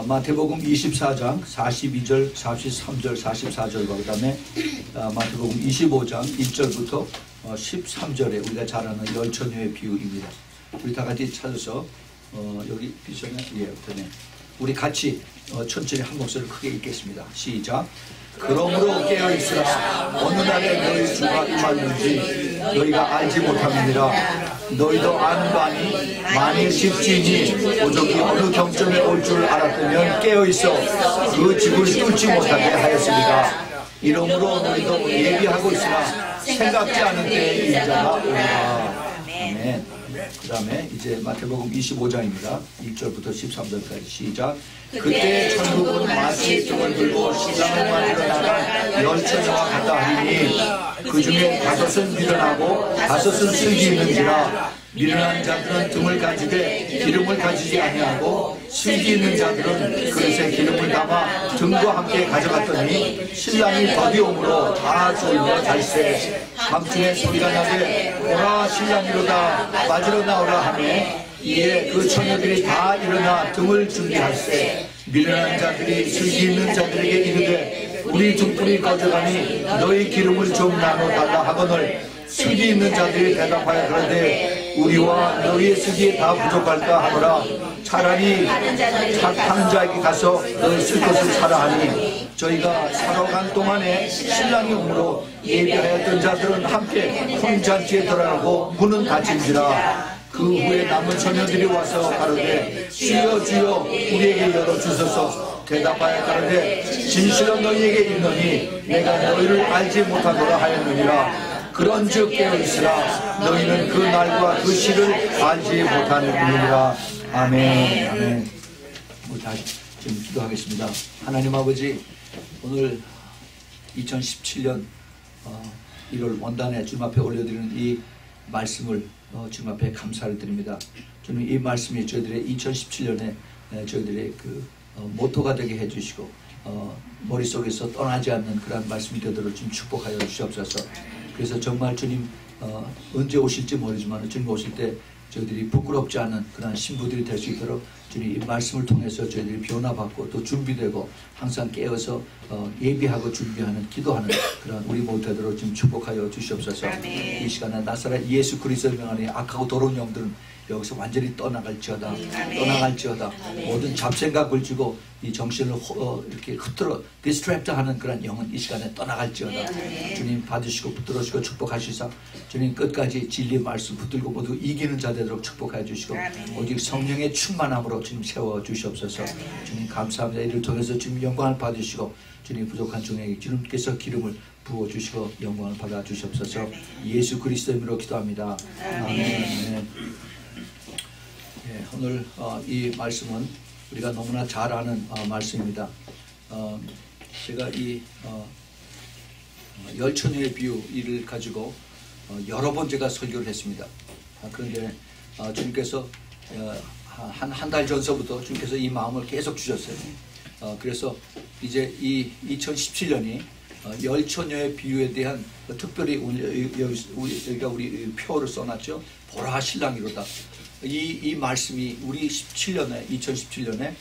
마태복음 24장 42절, 43절, 44절과 그 다음에 마태복음 25장 1절부터 13절에 우리가 잘 아는 열처녀의 비유입니다. 우리 다 같이 찾아서 여기 비전에 우리 같이 천천히 한 목소리를 크게 읽겠습니다. 시작. 그러므로 깨어있으라. 어느 날에 너희 주가 임하는지 너희가 알지 못함이니라. 너희도 아는 바니 만일 집주인이 오적이 어느 경점에 올 줄 알았다면 깨어있어 그 집을 뚫지 못하게 하였으리라. 이러므로 너희도 예비하고 있으나 생각지 않은 때에 인자가 오리라. 아멘. 그 다음에 이제 마태복음 25장입니다. 1절부터 13절까지 시작. 그때 천국은 마치 등을 들고 신랑을 맞으러 나간 열처녀와 같다 하리니 그 중에 5은 미련하고 5은 슬기 있는지라. 미련한 자들은 등을 가지되 기름을 가지지 아니하고 슬기 있는 자들은 그릇에 기름을 담아 등과 함께 가져갔더니 신랑이 더디 오므로 다 졸며 잘세. 밤중에 소리가 나되 오라 신랑이로다 맞으러 나오라 하매 이에 그 처녀들이 다 일어나 등을 준비할세. 미련한 자들이 슬기 있는 자들에게 이르되 우리 등불이 꺼져가니 너희 기름을 좀 나눠 달라 하거늘 슬기 있는 자들이 대답하여 그러되 우리와 너희의 슬기에 다 부족할까 하노라. 차라리 다른 자에게 가서 너희 쓸 것을 사라 하니 저희가 사러 간 동안에 신랑이 오므로 예비하였던 자들은 함께 혼잔치에 들어가고 문은 닫힌지라. 그 후에 남은 처녀들이 와서 가로되 주여 주여 우리에게 열어주소서. 대답하여 가로되 진실로 너희에게 이르노니 내가 너희를 알지 못하노라 하였느니라. 그런즉 깨어있으라. 너희는 그 날과 그 시를 알지 못하느니라. 아멘. 아멘. 우리 다시 좀 기도하겠습니다. 하나님 아버지, 오늘 2017년 1월 원단에 주님 앞에 올려드리는 이 말씀을 주님 앞에 감사를 드립니다. 주님, 이 말씀이 저희들의 2017년에 저희들의 그 모토가 되게 해주시고 머릿속에서 떠나지 않는 그런 말씀이 되도록 좀 축복하여 주시옵소서. 그래서 정말 주님 언제 오실지 모르지만 주님 오실 때 저희들이 부끄럽지 않은 그런 신부들이 될 수 있도록 주님 이 말씀을 통해서 저희들이 변화받고 또 준비되고 항상 깨어서 예비하고 준비하는 기도하는 그런 우리 모두 되도록 좀 축복하여 주시옵소서. 아멘. 이 시간에 나사렛 예수 그리스도의 명하니 악하고 더러운 영들은 여기서 완전히 떠나갈지어다. 떠나갈지어다. 모든 잡생각을 주고 이 정신을 이렇게 흩들어 디스트랙트하는 그런 영은 이 시간에 떠나갈지어다. 주님 받으시고 붙들어주시고 축복하시사 주님 끝까지 진리 말씀 붙들고 모두 이기는 자 되도록 축복해 주시고 오직 성령의 충만함으로 주님 세워 주시옵소서. 주님 감사합니다. 이를 통해서 주님 영광을 받으시고 주님 부족한 종에게 주님께서 기름을 부어주시고 영광을 받아 주시옵소서. 예수 그리스도의 이름으로 기도합니다. 아멘. 네, 오늘 이 말씀은 우리가 너무나 잘 아는 말씀입니다. 제가 이 열처녀의 비유 이를 가지고 여러 번 제가 설교를 했습니다. 그런데 주님께서 한 달 전서부터 주님께서 이 마음을 계속 주셨어요. 그래서 이제 이 2017년이 열처녀의 비유에 대한 특별히 여기가 우리 표를 써놨죠. 보라 신랑이로다. 이 말씀이 우리 2017년에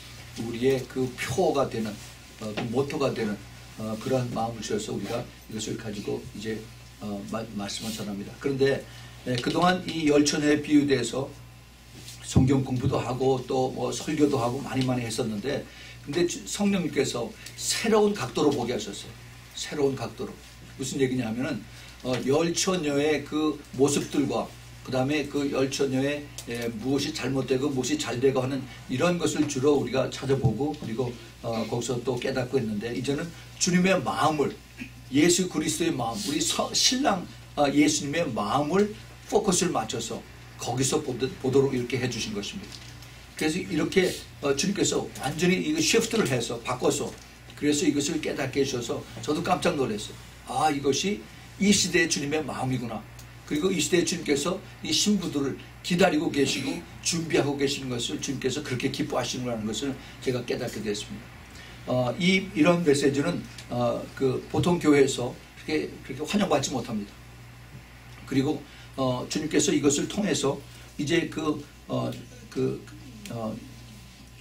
우리의 그 표가 되는 그 모토가 되는 그러한 마음을 주셔서 우리가 이것을 가지고 이제 말씀을 전합니다. 그런데 그동안 이 열처녀의 비유에 대해서 성경 공부도 하고 또 뭐 설교도 하고 많이 했었는데 근데 성령님께서 새로운 각도로 보게 하셨어요. 새로운 각도로. 무슨 얘기냐면은 열처녀의 그 모습들과 그 다음에 그 열처녀의 무엇이 잘못되고 무엇이 잘되고 하는 이런 것을 주로 우리가 찾아보고 그리고 거기서 또 깨닫고 있는데 이제는 주님의 마음을 예수 그리스도의 마음 우리 신랑 예수님의 마음을 포커스를 맞춰서 거기서 보도록 이렇게 해주신 것입니다. 그래서 이렇게 주님께서 완전히 이거 시프트를 해서 바꿔서 그래서 이것을 깨닫게 해주셔서 저도 깜짝 놀랐어요. 아, 이것이 이 시대의 주님의 마음이구나. 그리고 이 시대의 주님께서 이 신부들을 기다리고 계시고 준비하고 계시는 것을 주님께서 그렇게 기뻐하시는구나 하는 것을 제가 깨닫게 됐습니다. 이런 메시지는 그 보통 교회에서 그렇게 환영받지 못합니다. 그리고 주님께서 이것을 통해서 이제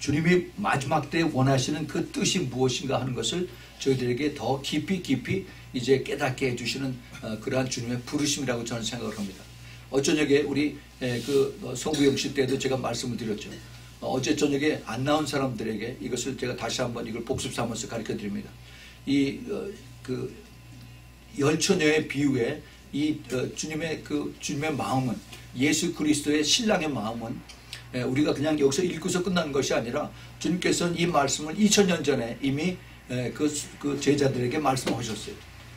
주님이 마지막 때 원하시는 그 뜻이 무엇인가 하는 것을 저희들에게 더 깊이 이제 깨닫게 해주시는 그러한 주님의 부르심이라고 저는 생각을 합니다. 어저녁에 우리 그 성부영신 때도 제가 말씀을 드렸죠. 어제 저녁에 안 나온 사람들에게 이것을 제가 다시 한번 이걸 복습 삼아서 가르쳐 드립니다. 그 열처녀의 비유에 주님의 마음은, 예수 그리스도의 신랑의 마음은 우리가 그냥 여기서 읽고서 끝나는 것이 아니라 주님께서는 이 말씀을 2000년 전에 이미 그 제자들에게 말씀하셨어요.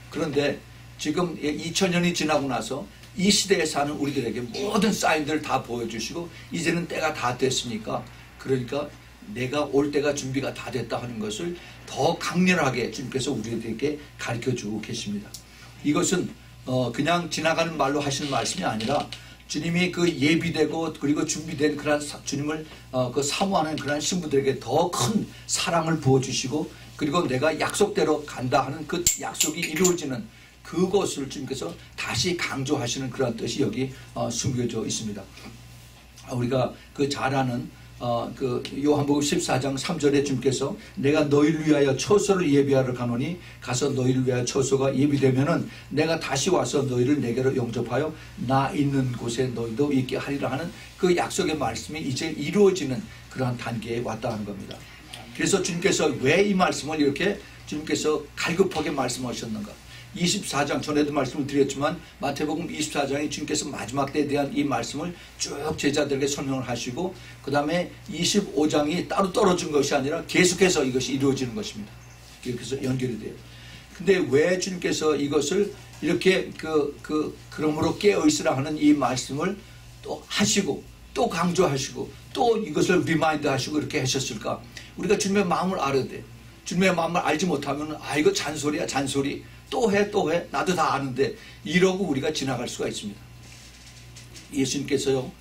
그런데 지금 2000년이 지나고 나서 이 시대에 사는 우리들에게 모든 사인들을 다 보여주시고 이제는 때가 다 됐으니까, 그러니까 내가 올 때가 준비가 다 됐다 하는 것을 더 강렬하게 주님께서 우리들에게 가르쳐주고 계십니다. 이것은 그냥 지나가는 말로 하시는 말씀이 아니라 주님이 그 예비되고 그리고 준비된 그런 주님을 그 사모하는 그런 신부들에게 더 큰 사랑을 부어주시고, 그리고 내가 약속대로 간다 하는 그 약속이 이루어지는 그것을 주님께서 다시 강조하시는 그런 뜻이 여기 숨겨져 있습니다. 우리가 그 잘 아는 그 요한복음 14장 3절에 주님께서 내가 너희를 위하여 처소를 예비하러 가노니 가서 너희를 위하여 처소가 예비되면은 내가 다시 와서 너희를 내게로 영접하여 나 있는 곳에 너희도 있게 하리라 하는 그 약속의 말씀이 이제 이루어지는 그러한 단계에 왔다 하는 겁니다. 그래서 주님께서 왜 이 말씀을 이렇게 주님께서 갈급하게 말씀하셨는가? 24장 전에도 말씀을 드렸지만 마태복음 24장에 주님께서 마지막 때에 대한 이 말씀을 쭉 제자들에게 설명을 하시고, 그 다음에 25장이 따로 떨어진 것이 아니라 계속해서 이것이 이루어지는 것입니다. 그래서 연결이 돼요. 근데 왜 주님께서 이것을 이렇게 그러므로 깨어있으라 하는 이 말씀을 또 하시고 또 강조하시고 또 이것을 리마인드 하시고 이렇게 하셨을까? 우리가 주님의 마음을 알아야 돼요. 주님의 마음을 알지 못하면 이거 잔소리야, 잔소리. 또 해 나도 다 아는데, 이러고 우리가 지나갈 수가 있습니다. 예수님께서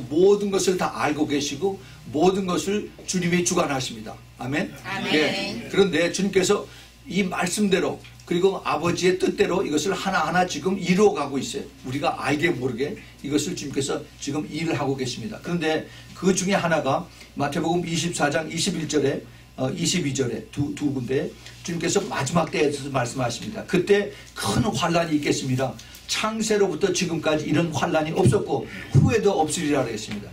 모든 것을 다 알고 계시고 모든 것을 주님이 주관하십니다. 아멘. 예. 그런데 주님께서 이 말씀대로 그리고 아버지의 뜻대로 이것을 하나하나 지금 이루어가고 있어요. 우리가 알게 모르게 이것을 주님께서 지금 일을 하고 계십니다. 그런데 그 중에 하나가 마태복음 24장 21절에 22절에 두 군데 주님께서 마지막 때에 대해서 말씀하십니다. 그때 큰 환란이 있겠습니다. 창세로부터 지금까지 이런 환란이 없었고 후에도 없으리라 그랬습니다.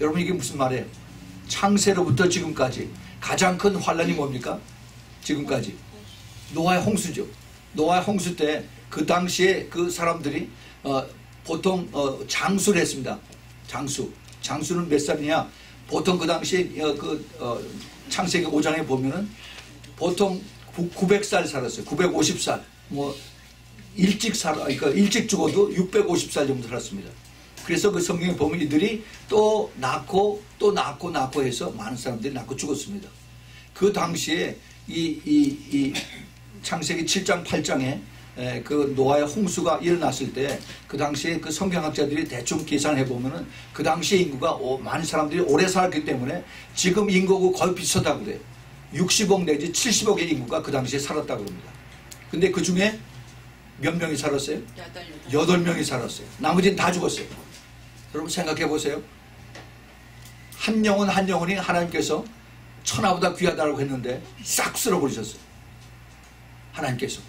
여러분, 이게 무슨 말이에요? 창세로부터 지금까지 가장 큰 환란이 뭡니까? 지금까지 노아의 홍수죠. 노아의 홍수 때 그 당시에 그 사람들이 보통 장수를 했습니다. 장수는 몇 살이냐? 보통 그 당시에 창세기 5장에 보면은 보통 900살 살았어요. 950살. 일찍 죽어도 650살 정도 살았습니다. 그래서 그 성경에 보면 이들이 또 낳고 해서 많은 사람들이 낳고 죽었습니다. 그 당시에 이 창세기 7장 8장에 그 노아의 홍수가 일어났을 때 그 당시에 그 성경학자들이 대충 계산해 보면은 그 당시의 인구가 많은 사람들이 오래 살았기 때문에 지금 인구하고 거의 비슷하다고 그래요. 60억 내지 70억의 인구가 그 당시에 살았다고 합니다. 근데 그 중에 몇 명이 살았어요? 8명이 살았어요. 나머지는 다 죽었어요. 여러분 생각해 보세요. 한 영혼이 하나님께서 천하보다 귀하다고 했는데 싹 쓸어버리셨어요. 하나님께서.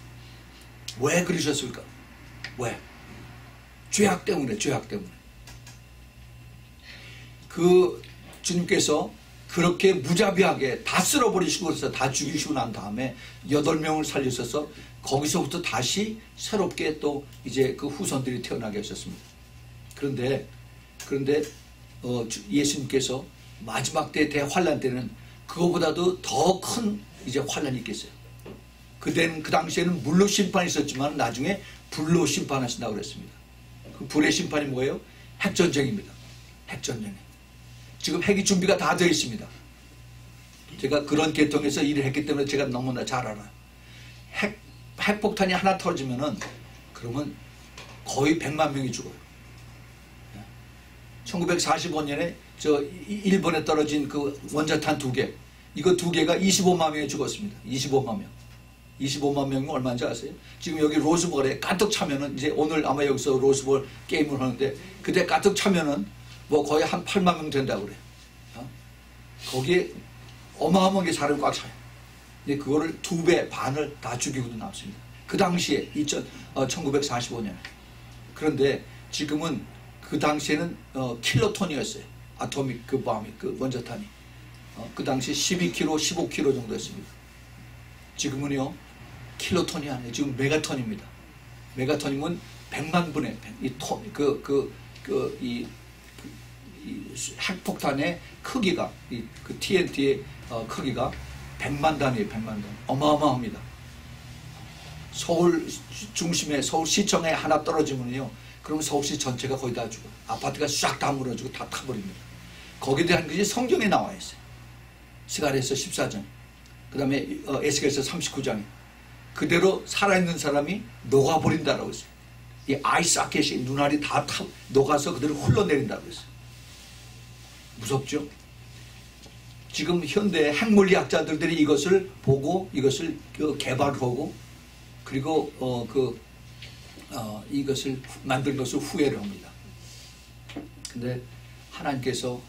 왜 그러셨을까? 왜? 죄악 때문에. 그 주님께서 그렇게 무자비하게 다 쓸어버리시고 그래서 다 죽이시고 난 다음에 8명을 살리셔서 거기서부터 다시 새롭게 또 이제 그 후손들이 태어나게 하셨습니다. 그런데 예수님께서 마지막 때 대환란 때는 그거보다도 더 큰 이제 환란이 있겠어요. 그 당시에는 물로 심판이 있었지만 나중에 불로 심판하신다고 그랬습니다. 그 불의 심판이 뭐예요? 핵전쟁입니다. 핵전쟁. 지금 핵이 준비가 다 되어 있습니다. 제가 그런 계통에서 일을 했기 때문에 제가 너무나 잘 알아요. 핵폭탄이 하나 터지면은 그러면 거의 100만 명이 죽어요. 1945년에 일본에 떨어진 그 원자탄 2개, 이거 2개가 25만 명이 죽었습니다. 25만 명. 25만 명이 얼마인지 아세요? 지금 여기 로스볼에 가득 차면은, 이제 오늘 아마 여기서 로스볼 게임을 하는데 그때 가득 차면은 거의 한 8만 명 된다고 그래요. 거기에 어마어마하게 사람이 꽉 차요. 근데 그거를 2배 반을 다 죽이고도 남습니다. 그 당시에 1945년. 그런데 지금은 그 당시에는 킬로톤이었어요. 아토믹 그 bomb, 그 원자탄이. 그 당시 12kg, 15kg 정도였습니다. 지금은요 킬로톤이 아니에요. 지금 메가톤입니다. 메가톤이면 100만 분의 이 핵폭탄의 크기가 그 TNT의 크기가 100만 단위예요. 100만 단위. 어마어마합니다. 서울 중심에 서울시청에 하나 떨어지면요, 그럼 서울시 전체가 거의 다 죽어요. 아파트가 싹 다 무너지고 다 타버립니다. 거기에 대한 것이 성경에 나와 있어요. 스가랴서 14장, 그 다음에 에스겔서 39장에 그대로 살아있는 사람이 녹아버린다라고 했어요. 이 아이스아켓이 눈알이 다 녹아서 그대로 흘러내린다고 했어요. 무섭죠? 지금 현대 핵물리학자들이 이것을 보고 이것을 개발하고 그리고 이것을 만든 것을 후회를 합니다. 근데 하나님께서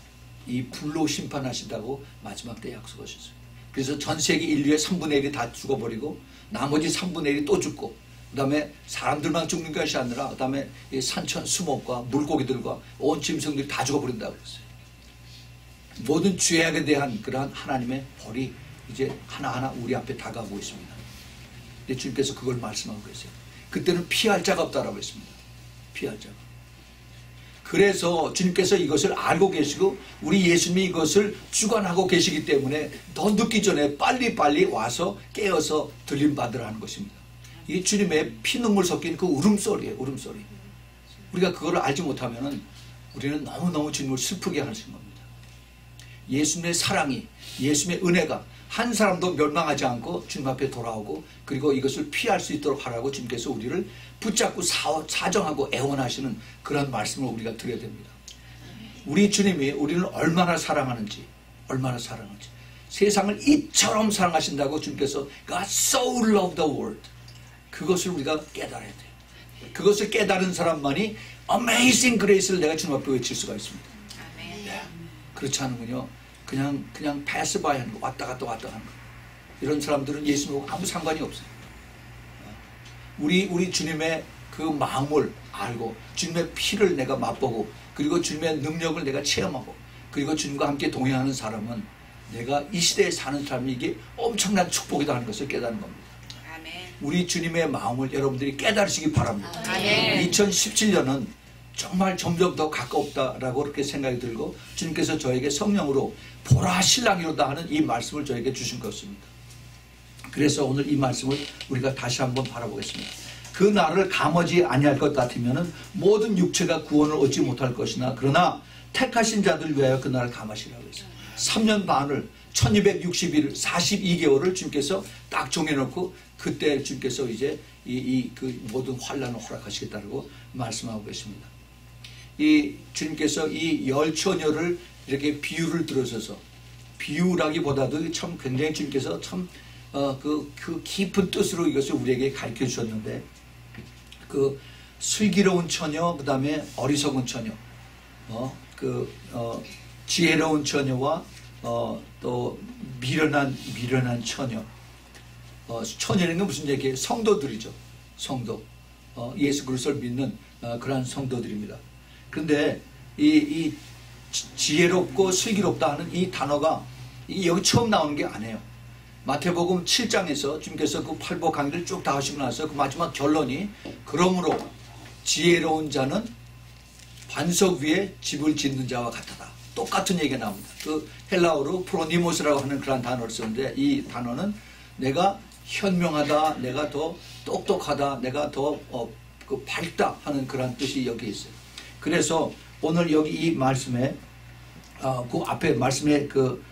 이 불로 심판하신다고 마지막 때 약속하셨어요. 그래서 전 세계 인류의 3분의 1이 다 죽어버리고 나머지 3분의 1이 또 죽고, 그 다음에 사람들만 죽는 것이 아니라 그 다음에 산천 수목과 물고기들과 온 짐승들이 다 죽어버린다고 그랬어요. 모든 죄악에 대한 그러한 하나님의 벌이 이제 하나하나 우리 앞에 다가오고 있습니다. 근데 주님께서 그걸 말씀하고 계세요. 그때는 피할 자가 없다라고 했습니다. 피할 자가. 그래서 주님께서 이것을 알고 계시고 우리 예수님이 이것을 주관하고 계시기 때문에 더 늦기 전에 빨리빨리 와서 깨어서 들림 받으라 하는 것입니다. 이 주님의 피눈물 섞인 그 울음소리예요. 울음소리. 우리가 그걸 알지 못하면 우리는 너무너무 주님을 슬프게 하시는 겁니다. 예수님의 사랑이, 예수님의 은혜가 한 사람도 멸망하지 않고 주님 앞에 돌아오고 그리고 이것을 피할 수 있도록 하라고 주님께서 우리를 붙잡고 사정하고 애원하시는 그런 말씀을 우리가 드려야 됩니다. 우리 주님이 우리를 얼마나 사랑하는지, 얼마나 사랑하는지, 세상을 이처럼 사랑하신다고 주님께서 God so loved the world, 그것을 우리가 깨달아야 돼요. 그것을 깨달은 사람만이 Amazing Grace를 내가 주님 앞에 외칠 수가 있습니다. 네. 그렇지 않으면요 그냥 패스 바이 하는 거, 왔다 갔다 가는 거, 이런 사람들은 예수님하고 아무 상관이 없어요. 우리 주님의 그 마음을 알고 주님의 피를 내가 맛보고 그리고 주님의 능력을 내가 체험하고 그리고 주님과 함께 동행하는 사람은 내가 이 시대에 사는 사람이 이게 엄청난 축복이다 하는 것을 깨닫는 겁니다. 아멘. 우리 주님의 마음을 여러분들이 깨달으시기 바랍니다. 아멘. 2017년은 정말 점점 더 가까웠다라고 그렇게 생각이 들고 주님께서 저에게 성령으로 보라 신랑이로다 하는 이 말씀을 저에게 주신 것입니다. 그래서 오늘 이 말씀을 우리가 다시 한번 바라보겠습니다. 그 날을 감하지 아니할 것 같으면 모든 육체가 구원을 얻지 못할 것이나 그러나 택하신 자들 위하여 그 날을 감하시라고 했어요. 3년 반을 1260일 42개월을 주님께서 딱 정해놓고 그때 주님께서 이제 그 모든 환난을 허락하시겠다고 말씀하고 계십니다. 이 주님께서 이 열처녀를 이렇게 비유를 들으셔서, 비유라기보다도 참 굉장히 주님께서 참 그 깊은 뜻으로 이것을 우리에게 가르쳐 주셨는데, 그 슬기로운 처녀, 그 다음에 어리석은 처녀, 지혜로운 처녀와 또 미련한 처녀. 처녀라는 건 무슨 얘기예요? 성도들이죠. 성도. 예수 그리스도를 믿는 그러한 성도들입니다. 그런데 이 지혜롭고 슬기롭다 하는 이 단어가 여기 처음 나오는 게 아니에요. 마태복음 7장에서 주님께서 그 팔복 강의를 쭉 다 하시고 나서 그 마지막 결론이, 그러므로 지혜로운 자는 반석 위에 집을 짓는 자와 같다. 똑같은 얘기가 나옵니다. 그 헬라어로 프로니모스라고 하는 그런 단어를 쓰는데, 이 단어는 내가 현명하다, 내가 더 똑똑하다, 내가 더 밝다 하는 그런 뜻이 여기 있어요. 그래서 오늘 여기 이 말씀에 그 앞에 말씀에 그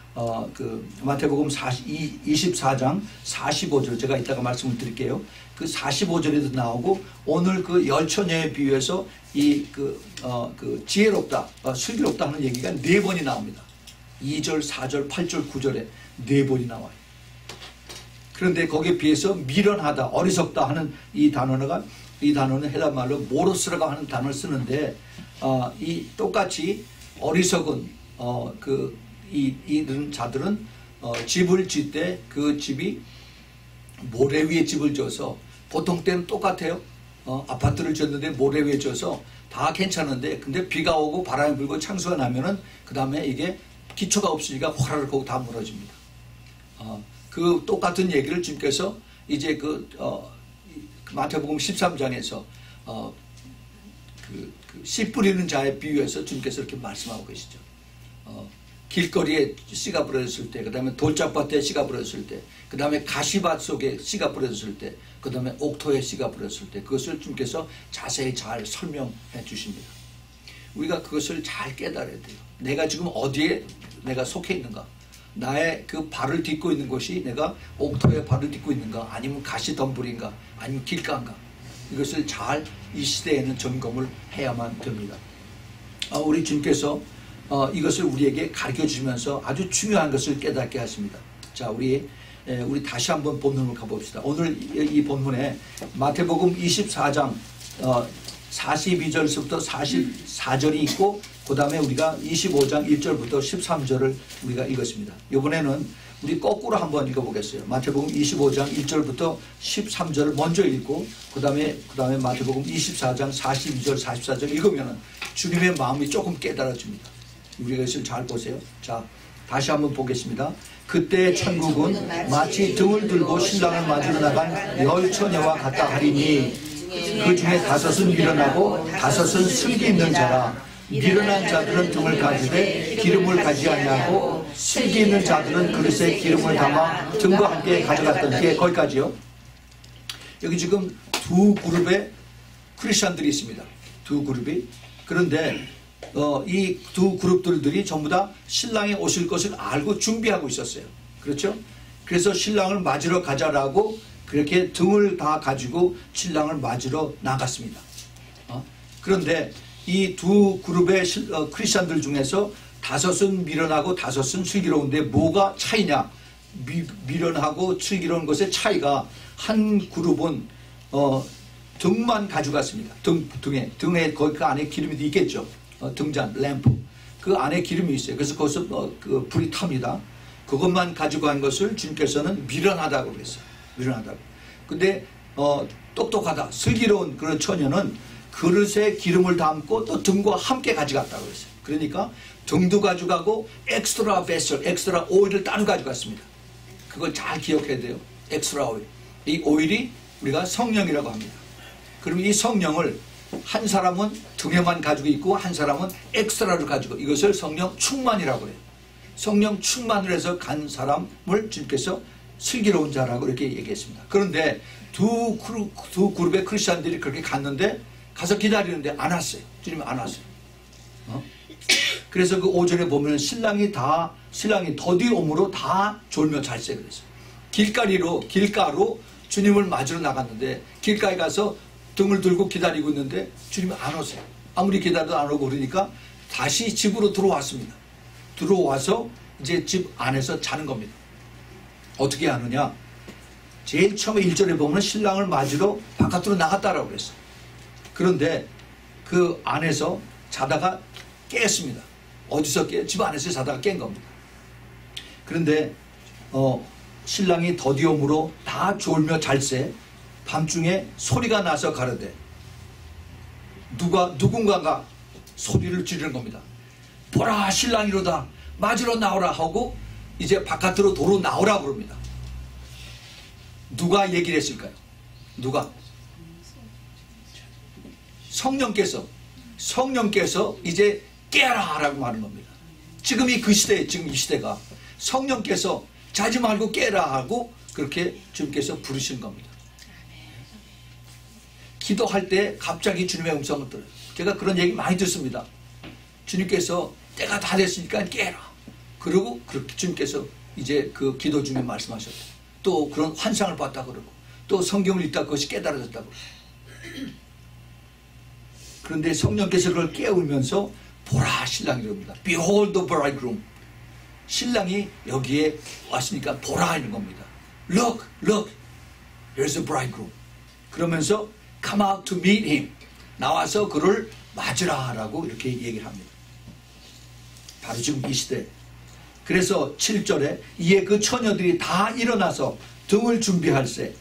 마태복음 24장 45절 제가 이따가 말씀을 드릴게요. 그 45절에도 나오고, 오늘 그 열처녀에 비유해서 그 지혜롭다, 슬기롭다 하는 얘기가 4번이 나옵니다. 2절, 4절, 8절, 9절에 4번이 나와요. 그런데 거기에 비해서 미련하다, 어리석다 하는 이 단어는 헬라말로 모로스라고 하는 단어를 쓰는데, 이 똑같이 어리석은 이런 자들은 집을 짓 때 그 집이 모래 위에 집을 져서 보통 때는 똑같아요. 아파트를 지었는데 모래 위에 져서 다 괜찮은데 근데 비가 오고 바람이 불고 창수가 나면은 그 다음에 이게 기초가 없으니까 화라락 하고 다 무너집니다. 그 똑같은 얘기를 주님께서 이제 마태복음 13장에서 씨 뿌리는 자의 비유에서 주님께서 이렇게 말씀하고 계시죠. 길거리에 씨가 뿌려졌을 때, 그 다음에 돌짝밭에 씨가 뿌려졌을 때, 그 다음에 가시밭 속에 씨가 뿌려졌을 때, 그 다음에 옥토에 씨가 뿌려졌을 때, 그것을 주님께서 자세히 잘 설명해 주십니다. 우리가 그것을 잘 깨달아야 돼요. 내가 지금 어디에 내가 속해 있는가? 나의 그 발을 딛고 있는 곳이 내가 옥토에 발을 딛고 있는가? 아니면 가시덤불인가? 아니면 길가인가? 이것을 잘 이 시대에는 점검을 해야만 됩니다. 우리 주님께서 이것을 우리에게 가르쳐 주시면서 아주 중요한 것을 깨닫게 하십니다. 자, 우리 다시 한번 본문을 가봅시다. 오늘 이 본문에 마태복음 24장 42절부터 44절이 있고 그 다음에 우리가 25장 1절부터 13절을 우리가 읽었습니다. 이번에는 우리 거꾸로 한번 읽어보겠어요. 마태복음 25장 1절부터 13절을 먼저 읽고 그 다음에 마태복음 24장 42절 44절 읽으면 주님의 마음이 조금 깨달아집니다. 우리가 이것을 잘 보세요. 자, 다시 한번 보겠습니다. 그때 천국은 마치 등을 들고 신랑을 맞으러 나간 열 처녀와 같다 하리니 그 중에 다섯은 미련하고 다섯은 슬기 있는 자라. 미련한 자들은 등을 가지되 기름을 가지 아니하고 슬기 있는 자들은 그릇에 기름을 담아 등과 함께 가져갔던 게 거기까지요. 여기 지금 두 그룹의 크리스천들이 있습니다. 두 그룹이. 그런데 이 두 그룹들이 전부 다 신랑이 오실 것을 알고 준비하고 있었어요. 그렇죠? 그래서 신랑을 맞으러 가자라고 그렇게 등을 다 가지고 신랑을 맞으러 나갔습니다. 그런데 이 두 그룹의 크리스천들 중에서 다섯은 미련하고 다섯은 슬기로운데 뭐가 차이냐? 미련하고 슬기로운 것의 차이가 한 그룹은 등만 가져갔습니다. 등에 거기 그 안에 기름이 있겠죠. 등잔, 램프. 그 안에 기름이 있어요. 그래서 거기서 그 불이 탑니다. 그것만 가지고 간 것을 주님께서는 미련하다고 그랬어요. 미련하다고. 근데 똑똑하다, 슬기로운 그런 처녀는 그릇에 기름을 담고 또 등과 함께 가져갔다고 그랬어요. 그러니까 등도 가져가고 엑스트라 베슬, 엑스트라 오일을 따로 가져갔습니다. 그걸 잘 기억해야 돼요. 엑스트라 오일. 이 오일이 우리가 성령이라고 합니다. 그럼 이 성령을 한 사람은 등에만 가지고 있고 한 사람은 엑스트라를 가지고 이것을 성령 충만이라고 해요. 성령 충만을 해서 간 사람을 주님께서 슬기로운 자라고 이렇게 얘기했습니다. 그런데 두 그룹의 크리스천들이 그렇게 갔는데 가서 기다리는데 안 왔어요. 주님이 안 왔어요. 그래서 그 오전에 보면 신랑이 더디 오므로 다 졸며 잘세 그랬어요. 길가로 주님을 맞으러 나갔는데 길가에 가서 등을 들고 기다리고 있는데 주님이 안 오세요. 아무리 기다려도 안 오고 그러니까 다시 집으로 들어왔습니다. 들어와서 이제 집 안에서 자는 겁니다. 어떻게 하느냐? 제일 처음에 1절에 보면 신랑을 맞으러 바깥으로 나갔다라고 그랬어요. 그런데 그 안에서 자다가 깼습니다. 어디서 깨? 집 안에서 자다가 깬 겁니다. 그런데 신랑이 더디옴으로 다 졸며 잘세 밤중에 소리가 나서 가르되 누군가가 소리를 지르는 겁니다. 보라 신랑이로다 맞으러 나오라 하고 이제 바깥으로 도로 나오라 그럽니다. 누가 얘기를 했을까요? 누가? 성령께서 이제 깨라 라고 말하는 겁니다. 지금 이 시대가 성령께서 자지 말고 깨라 하고 그렇게 주님께서 부르시는 겁니다. 기도할 때 갑자기 주님의 음성을 들어요. 제가 그런 얘기 많이 듣습니다. 주님께서 때가 다 됐으니까 깨라. 그리고 그렇게 주님께서 이제 그 기도 중에 말씀하셨다. 또 그런 환상을 봤다 그러고 또 성경을 읽다 그것이 깨달아졌다고. 그런데 성령께서 그걸 깨우면서 보라 신랑이 이럽니다. Behold the bridegroom. 신랑이 여기에 왔으니까 보라 이런 겁니다. Look, there's a bridegroom. 그러면서 come out to meet him. 나와서 그를 맞으라 라고 이렇게 얘기를 합니다. 바로 지금 이 시대 그래서 7절에 이에 그 처녀들이 다 일어나서 등을 준비할세.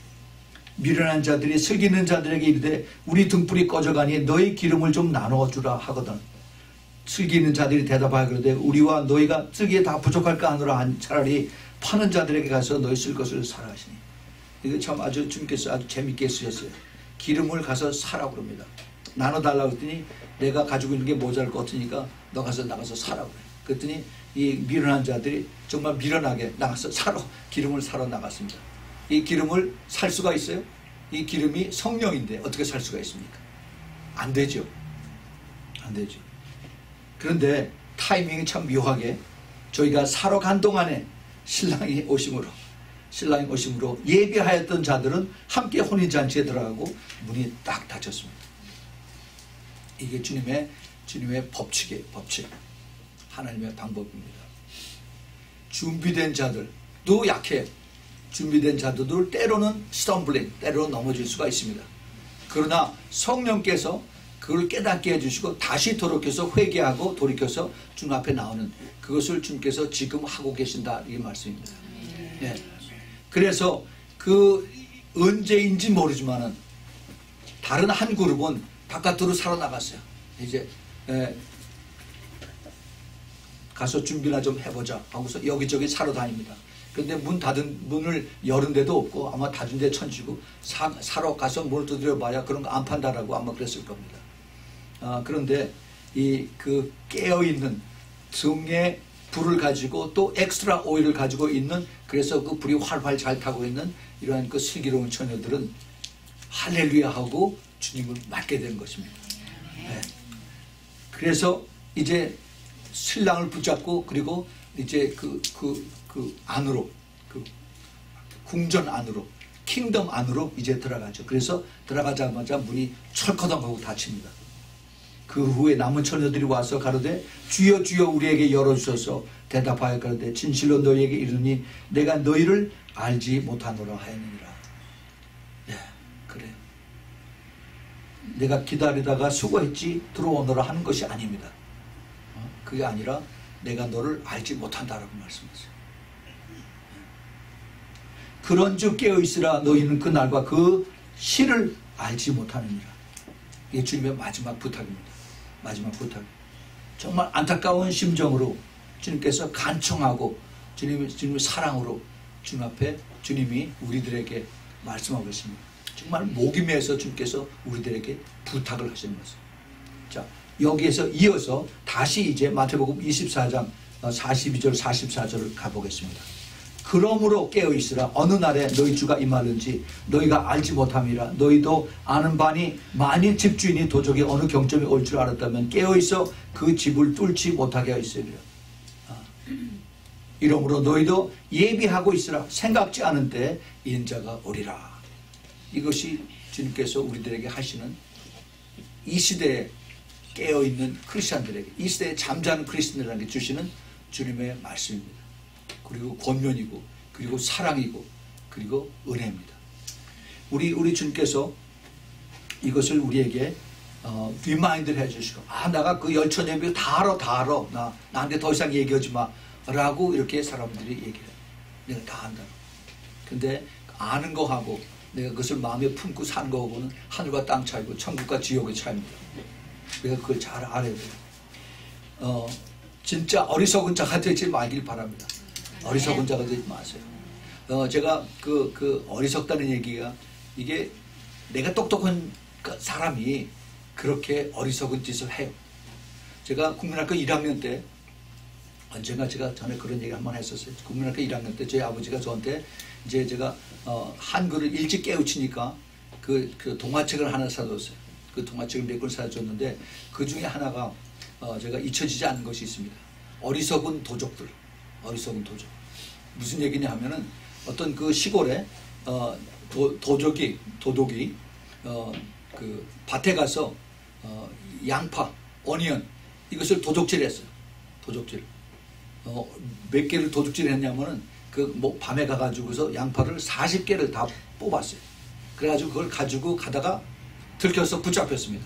미련한 자들이 슬기는 자들에게 이르되 우리 등불이 꺼져가니 너희 기름을 좀 나눠주라 하거든. 슬기는 자들이 대답하여 그러되 우리와 너희가 쓰기에 다 부족할까 하노라. 차라리 파는 자들에게 가서 너희 쓸 것을 사라 하시니. 이거 참 아주 주님께서 아주 재밌게 쓰셨어요. 기름을 가서 사라고 그럽니다. 나눠달라고 했더니 내가 가지고 있는 게 모자랄 것 같으니까 너 가서 나가서 사라고 그래요. 그랬더니 이 미련한 자들이 정말 미련하게 나가서 기름을 사러 나갔습니다. 이 기름을 살 수가 있어요? 이 기름이 성령인데 어떻게 살 수가 있습니까? 안 되죠. 안 되죠. 그런데 타이밍이 참 묘하게 저희가 사러 간 동안에 신랑이 오심으로 예비하였던 자들은 함께 혼인잔치에 들어가고 문이 딱 닫혔습니다. 이게 주님의 법칙이에요. 법칙. 하나님의 방법입니다. 준비된 자들도 약해요. 준비된 자들도 때로는 스톰블링, 때로는 넘어질 수가 있습니다. 그러나 성령께서 그걸 깨닫게 해주시고 다시 돌이켜서 회개하고 돌이켜서 주님 앞에 나오는 그것을 주님께서 지금 하고 계신다, 이 말씀입니다. 네. 그래서 그 언제인지 모르지만은 다른 한 그룹은 바깥으로 살아나갔어요. 이제 가서 준비나 좀 해보자 하고서 여기저기 사러 다닙니다. 근데 문을 여는 데도 없고 아마 닫은 데 천지고 사러 가서 문을 두드려 봐야 그런 거 안 판다라고 아마 그랬을 겁니다. 그런데 그 깨어있는 등에 불을 가지고 또 엑스트라 오일을 가지고 있는, 그래서 그 불이 활활 잘 타고 있는 이러한 그 슬기로운 처녀들은 할렐루야 하고 주님을 맞게 된 것입니다. 네. 그래서 이제 신랑을 붙잡고 그리고 이제 그 안으로, 그 궁전 안으로, 킹덤 안으로 이제 들어가죠. 그래서 들어가자마자 문이 철커덩하고 닫힙니다. 그 후에 남은 처녀들이 와서 가로되 주여 주여 우리에게 열어주소서. 대답하여 가로되 진실로 너희에게 이르니 내가 너희를 알지 못하노라 하였느니라. 네, 그래요. 내가 기다리다가 수고했지 들어오너라 하는 것이 아닙니다. 그게 아니라 내가 너를 알지 못한다라고 말씀하세요. 그런즉 깨어있으라. 너희는 그 날과 그 시를 알지 못하느니라. 이게 주님의 마지막 부탁입니다. 마지막 부탁. 정말 안타까운 심정으로 주님께서 간청하고 주님의 사랑으로 주님 앞에 주님이 우리들에게 말씀하고 있습니다. 정말 목이 메서 주님께서 우리들에게 부탁을 하시는 것입니다. 자, 여기에서 이어서 다시 이제 마태복음 24장 42절 44절을 가보겠습니다. 그러므로 깨어있으라. 어느 날에 너희 주가 임하는지 너희가 알지 못함이라. 너희도 아는 바니 만일 집주인이 도적이 어느 경점에 올 줄 알았다면 깨어있어 그 집을 뚫지 못하게 하였으리라. 이러므로 너희도 예비하고 있으라. 생각지 않은 때 인자가 오리라. 이것이 주님께서 우리들에게 하시는, 이 시대에 깨어있는 크리스찬들에게, 이 시대에 잠자는 크리스찬들에게 주시는 주님의 말씀입니다. 그리고 권면이고, 그리고 사랑이고, 그리고 은혜입니다. 우리 주님께서 이것을 우리에게 리마인드를 해주시고, 내가 그 열처녀비 다 알아. 나한테 더 이상 얘기하지 마 라고 이렇게 사람들이 얘기해요. 내가 다 안다. 근데 아는 거하고 내가 그것을 마음에 품고 사는 거하고는 하늘과 땅 차이고 천국과 지옥의 차이입니다. 내가 그걸 잘 알아야 돼요. 진짜 어리석은 자가 되지 말길 바랍니다. 어리석은 자가 되지 마세요. 제가 그 어리석다는 얘기가, 이게 내가 똑똑한 사람이 그렇게 어리석은 짓을 해요. 제가 국민학교 1학년 때, 언젠가 제가 전에 그런 얘기 한번 했었어요. 국민학교 1학년 때 저희 아버지가 저한테 이제 제가 한글을 일찍 깨우치니까 그 동화책을 하나 사줬어요. 그 동화책을 몇 권 사줬는데 그 중에 하나가 제가 잊혀지지 않는 것이 있습니다. 어리석은 도적들. 어리석은 도적. 무슨 얘기냐 하면은 어떤 그 시골에 도둑이 그 밭에 가서 양파, 어니언 이것을 도둑질했어요. 도둑질. 몇 개를 도둑질했냐면은 밤에 가가지고서 양파를 40개를 다 뽑았어요. 그래가지고 그걸 가지고 가다가 들켜서 붙잡혔습니다.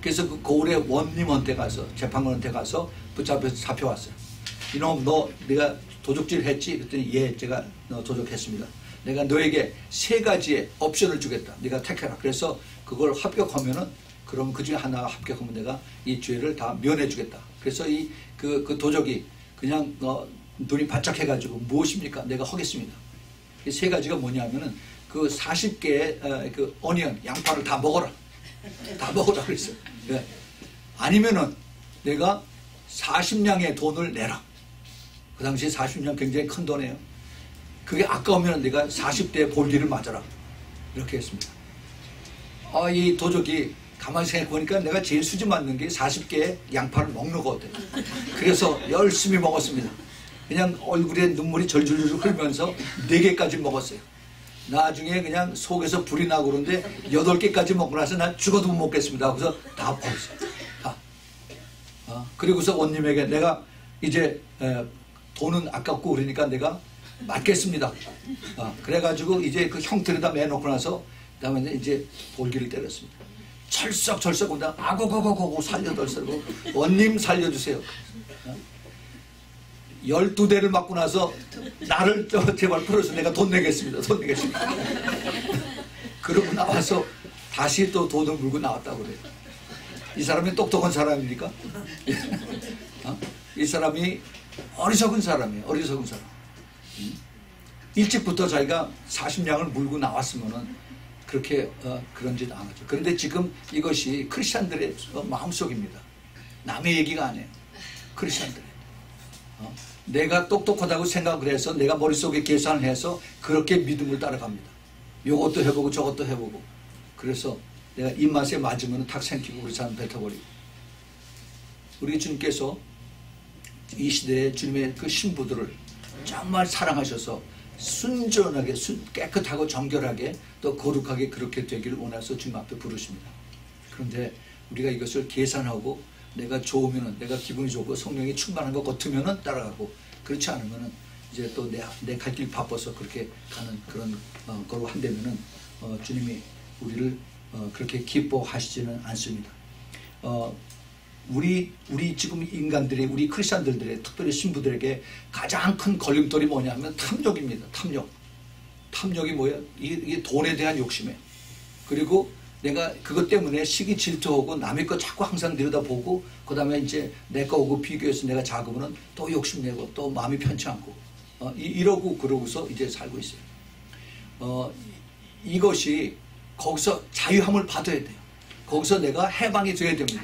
그래서 그 고을의 원님한테 가서, 재판관한테 가서 붙잡혀서 잡혀왔어요. 이놈, 너 내가 도적질 했지? 그랬더니 예, 제가 도적했습니다. 내가 너에게 3가지의 옵션을 주겠다. 네가 택해라. 그래서 그걸 합격하면은 그럼 그 중에 하나가 합격하면 내가 이 죄를 다 면해 주겠다. 그래서 그 도적이 그냥 눈이 바짝 해가지고 무엇입니까? 내가 하겠습니다. 이 3가지가 뭐냐면은 그 40개의 그 어니언, 양파를 다 먹어라. 다 먹어라 그랬어요. 네. 아니면은 내가 40냥의 돈을 내라. 그 당시에 40냥 굉장히 큰 돈이에요. 그게 아까우면 내가 40대 볼기를 맞아라. 이렇게 했습니다. 이 도적이 가만히 생각해보니까 내가 제일 수지 맞는 게 40개의 양파를 먹는 것 같아요. 그래서 열심히 먹었습니다. 그냥 얼굴에 눈물이 절줄줄 흘면서 4개까지 먹었어요. 나중에 그냥 속에서 불이 나고 그러는데 8개까지 먹고 나서 난 죽어도 못 먹겠습니다. 그래서 다 먹었어요. 다. 그리고서 원님에게 내가 이제 돈은 아깝고 그러니까 내가 맞겠습니다. 그래가지고 이제 그 형틀에다 매놓고 나서 그다음에 이제 볼기를 때렸습니다. 철썩철썩 온다. 아고고고고 살려달라고 원님 살려주세요. 12대를 맞고 나서 나를 제발 풀어서 내가 돈 내겠습니다. 돈 내겠습니다. 그러고 나와서 다시 또 돈을 물고 나왔다고 그래요. 이 사람이 똑똑한 사람입니까? 이 사람이 어리석은 사람이에요. 어리석은 사람. 일찍부터 자기가 40냥을 물고 나왔으면은 그렇게 그런 짓 안 하죠. 그런데 지금 이것이 크리스찬들의 마음속입니다. 남의 얘기가 아니에요. 크리스찬들의. 내가 똑똑하다고 생각을 해서 내가 머릿속에 계산을 해서 그렇게 믿음을 따라갑니다. 요것도 해보고 저것도 해보고. 그래서 내가 입맛에 맞으면 탁 생기고 우리 사람 뱉어버리고. 우리 주님께서 이 시대에 주님의 그 신부들을 정말 사랑하셔서 순전하게 깨끗하고 정결하게 또 거룩하게 그렇게 되기를 원해서 주님 앞에 부르십니다. 그런데 우리가 이것을 계산하고 내가 좋으면은 내가 기분이 좋고 성령이 충만한 것 같으면은 따라가고 그렇지 않으면은 이제 또 내 갈 길 바빠서 그렇게 가는 그런 거로 한다면은 주님이 우리를 그렇게 기뻐하시지는 않습니다. 우리 지금 인간들이 우리 크리스천들의 특별히 신부들에게 가장 큰 걸림돌이 뭐냐면 탐욕입니다. 탐욕이 뭐예요? 이게 돈에 대한 욕심이에요. 그리고 내가 그것 때문에 시기 질투하고 남의 거 자꾸 항상 들여다보고 그 다음에 이제 내 거 오고 비교해서 내가 작으면 또 욕심내고 또 마음이 편치 않고 이러고 그러고서 이제 살고 있어요. 이것이 거기서 자유함을 받아야 돼요. 거기서 내가 해방이 돼야 됩니다.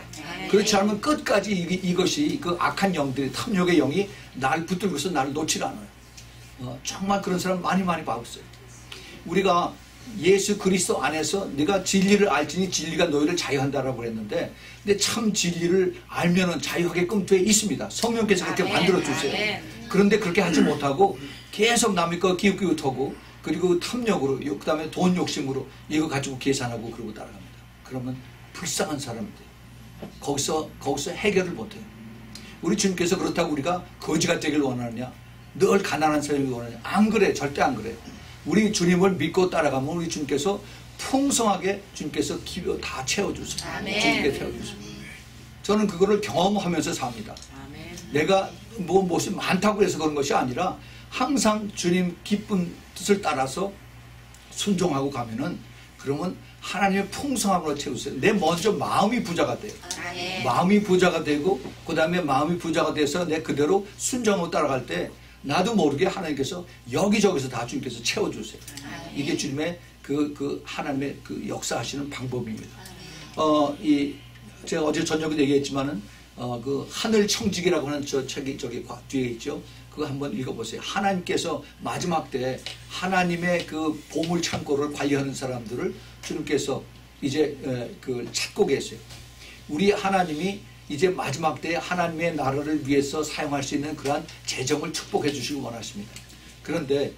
그렇지 않으면 끝까지 이것이 그 악한 영들이 탐욕의 영이 날 붙들고서 나를 놓지 않아요. 정말 그런 사람 많이 봤어요. 우리가 예수 그리스도 안에서 네가 진리를 알지니 진리가 너희를 자유한다라고 그랬는데 근데 참 진리를 알면은 자유하게끔 돼 있습니다. 성령께서 그렇게 만들어 주세요. 그런데 그렇게 하지 못하고 계속 남의 거 기웃기웃하고 그리고 탐욕으로 그 다음에 돈 욕심으로 이거 가지고 계산하고 그러고 따라갑니다. 그러면 불쌍한 사람이 돼요. 거기서 해결을 못해요. 우리 주님께서 그렇다고 우리가 거지가 되길 원하느냐? 늘 가난한 사람이 원하느냐? 안 그래. 절대 안 그래요. 우리 주님을 믿고 따라가면 우리 주님께서 풍성하게 주님께서 다 채워주세요. 주님께 채워주세요. 저는 그거를 경험하면서 삽니다. 아멘. 내가 무엇이 많다고 해서 그런 것이 아니라 항상 주님 기쁜 뜻을 따라서 순종하고 가면은 그러면 하나님의 풍성함으로 채우세요. 내 먼저 마음이 부자가 돼요. 마음이 부자가 되고 그 다음에 마음이 부자가 돼서 내 그대로 순종하고 따라갈 때 나도 모르게 하나님께서 여기저기서 다 주님께서 채워주세요. 이게 주님의 그 하나님의 그 역사하시는 방법입니다. 제가 어제 저녁에 얘기했지만은 그 하늘 청지기라고 하는 저 책이 저기 뒤에 있죠. 그거 한번 읽어보세요. 하나님께서 마지막 때 하나님의 그 보물 창고를 관리하는 사람들을 주님께서 이제 그 찾고 계세요. 우리 하나님이 이제 마지막 때에 하나님의 나라를 위해서 사용할 수 있는 그러한 재정을 축복해 주시기 원하십니다. 그런데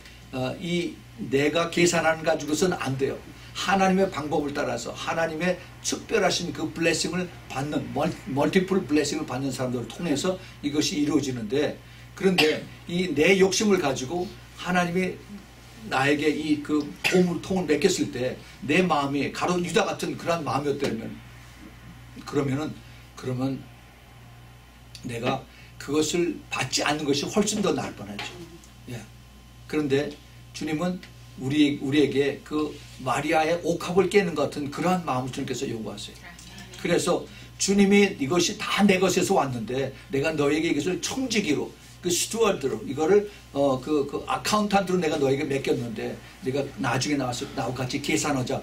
내가 계산하는 가지고서는 안 돼요. 하나님의 방법을 따라서 하나님의 특별하신 그 블레싱을 받는 멀티플 블레싱을 받는 사람들을 통해서 이것이 이루어지는데 그런데 이 내 욕심을 가지고 하나님이 나에게 이 그 보물통을 맡겼을 때 내 마음이 가롯 유다 같은 그런 마음이었다면 그러면 내가 그것을 받지 않는 것이 훨씬 더 나을 뻔하죠. 예. 그런데 주님은 우리에게 그 마리아의 옥합을 깨는 것 같은 그러한 마음을 주님께서 요구하세요. 그래서 주님이 이것이 다 내 것에서 왔는데 내가 너에게 이것을 청지기로 그 스튜어드로 이거를 그 아카운탄트로 내가 너에게 맡겼는데 내가 나중에 나와서 나하고 같이 계산하자.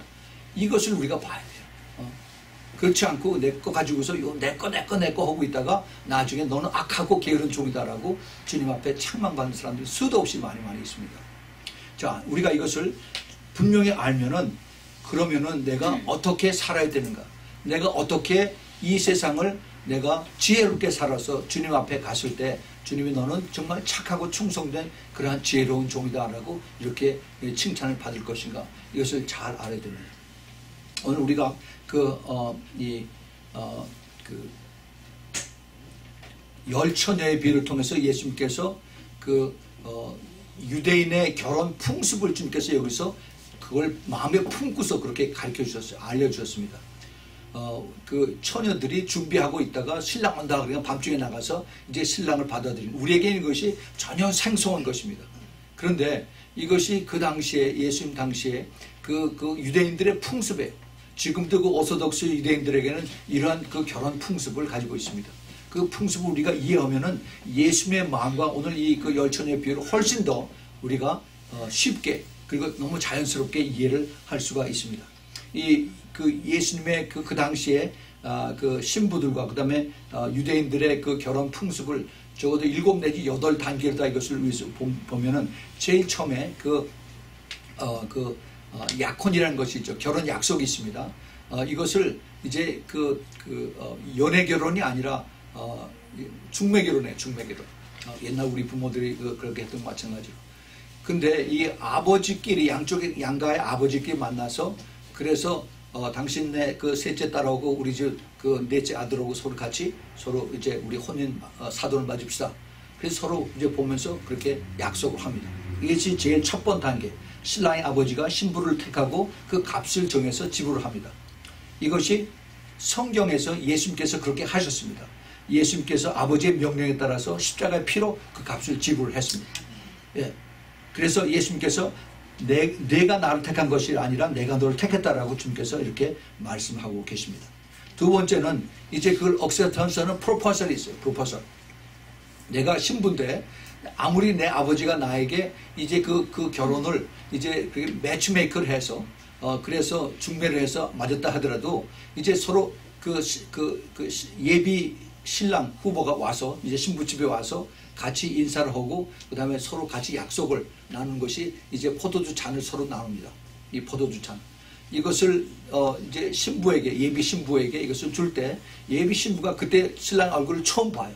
이것을 우리가 봐야 돼요. 그렇지 않고 내 거 가지고서 내 거 하고 있다가 나중에 너는 악하고 게으른 종이다라고 주님 앞에 책망받는 사람들이 수도 없이 많이 있습니다. 자, 우리가 이것을 분명히 알면은 그러면은 내가 어떻게 살아야 되는가? 내가 어떻게 이 세상을 내가 지혜롭게 살아서 주님 앞에 갔을 때 주님이 너는 정말 착하고 충성된 그러한 지혜로운 종이다라고 이렇게 칭찬을 받을 것인가? 이것을 잘 알아야 됩니다. 오늘 우리가 열처녀의 비유를 통해서 예수님께서 유대인의 결혼 풍습을 주님께서 여기서 그걸 마음에 품고서 그렇게 가르쳐 주셨어요. 알려주셨습니다. 그 처녀들이 준비하고 있다가 신랑 온다 그러면 밤중에 나가서 이제 신랑을 받아들이는 우리에게는 이것이 전혀 생소한 것입니다. 그런데 이것이 그 당시에 예수님 당시에 그 유대인들의 풍습에 지금도 그 오소독스 유대인들에게는 이러한 그 결혼 풍습을 가지고 있습니다. 그 풍습을 우리가 이해하면은 예수님의 마음과 오늘 이 그 열처녀의 비유를 훨씬 더 우리가 쉽게 그리고 너무 자연스럽게 이해를 할 수가 있습니다. 그 예수님의 그 당시에 그 신부들과 그 다음에 유대인들의 그 결혼 풍습을 적어도 7 내지 8단계로 다 이것을 보면은 제일 처음에 약혼이라는 것이 있죠. 결혼 약속이 있습니다. 이것을 이제 연애 결혼이 아니라 중매 결혼이에요. 중매 결혼. 옛날 우리 부모들이 그렇게 했던 것 마찬가지로. 근데 이 아버지끼리 양가의 아버지끼리 만나서 그래서 당신네 그 셋째 딸하고 우리 그 넷째 아들하고 서로 이제 우리 혼인 사돈을 맞읍시다. 그래서 서로 이제 보면서 그렇게 약속을 합니다. 이것이 제일 첫 번 단계. 신랑의 아버지가 신부를 택하고 그 값을 정해서 지불을 합니다. 이것이 성경에서 예수님께서 그렇게 하셨습니다. 예수님께서 아버지의 명령에 따라서 십자가의 피로 그 값을 지불을 했습니다. 예. 그래서 예수님께서 내가 나를 택한 것이 아니라 내가 너를 택했다라고 주님께서 이렇게 말씀하고 계십니다. 두 번째는 이제 그걸 억셉턴스하는 프로포설이 있어요. 프로포설. 내가 신부인데 아무리 내 아버지가 나에게 이제 그 결혼을 이제 매치메이커를 해서 그래서 중매를 해서 맞았다 하더라도 이제 서로 예비 신랑 후보가 와서 이제 신부 집에 와서 같이 인사를 하고 그 다음에 서로 같이 약속을 나누는 것이 이제 포도주 잔을 서로 나눕니다. 이 포도주 잔. 이것을 이제 신부에게 예비 신부에게 이것을 줄 때 예비 신부가 그때 신랑 얼굴을 처음 봐요.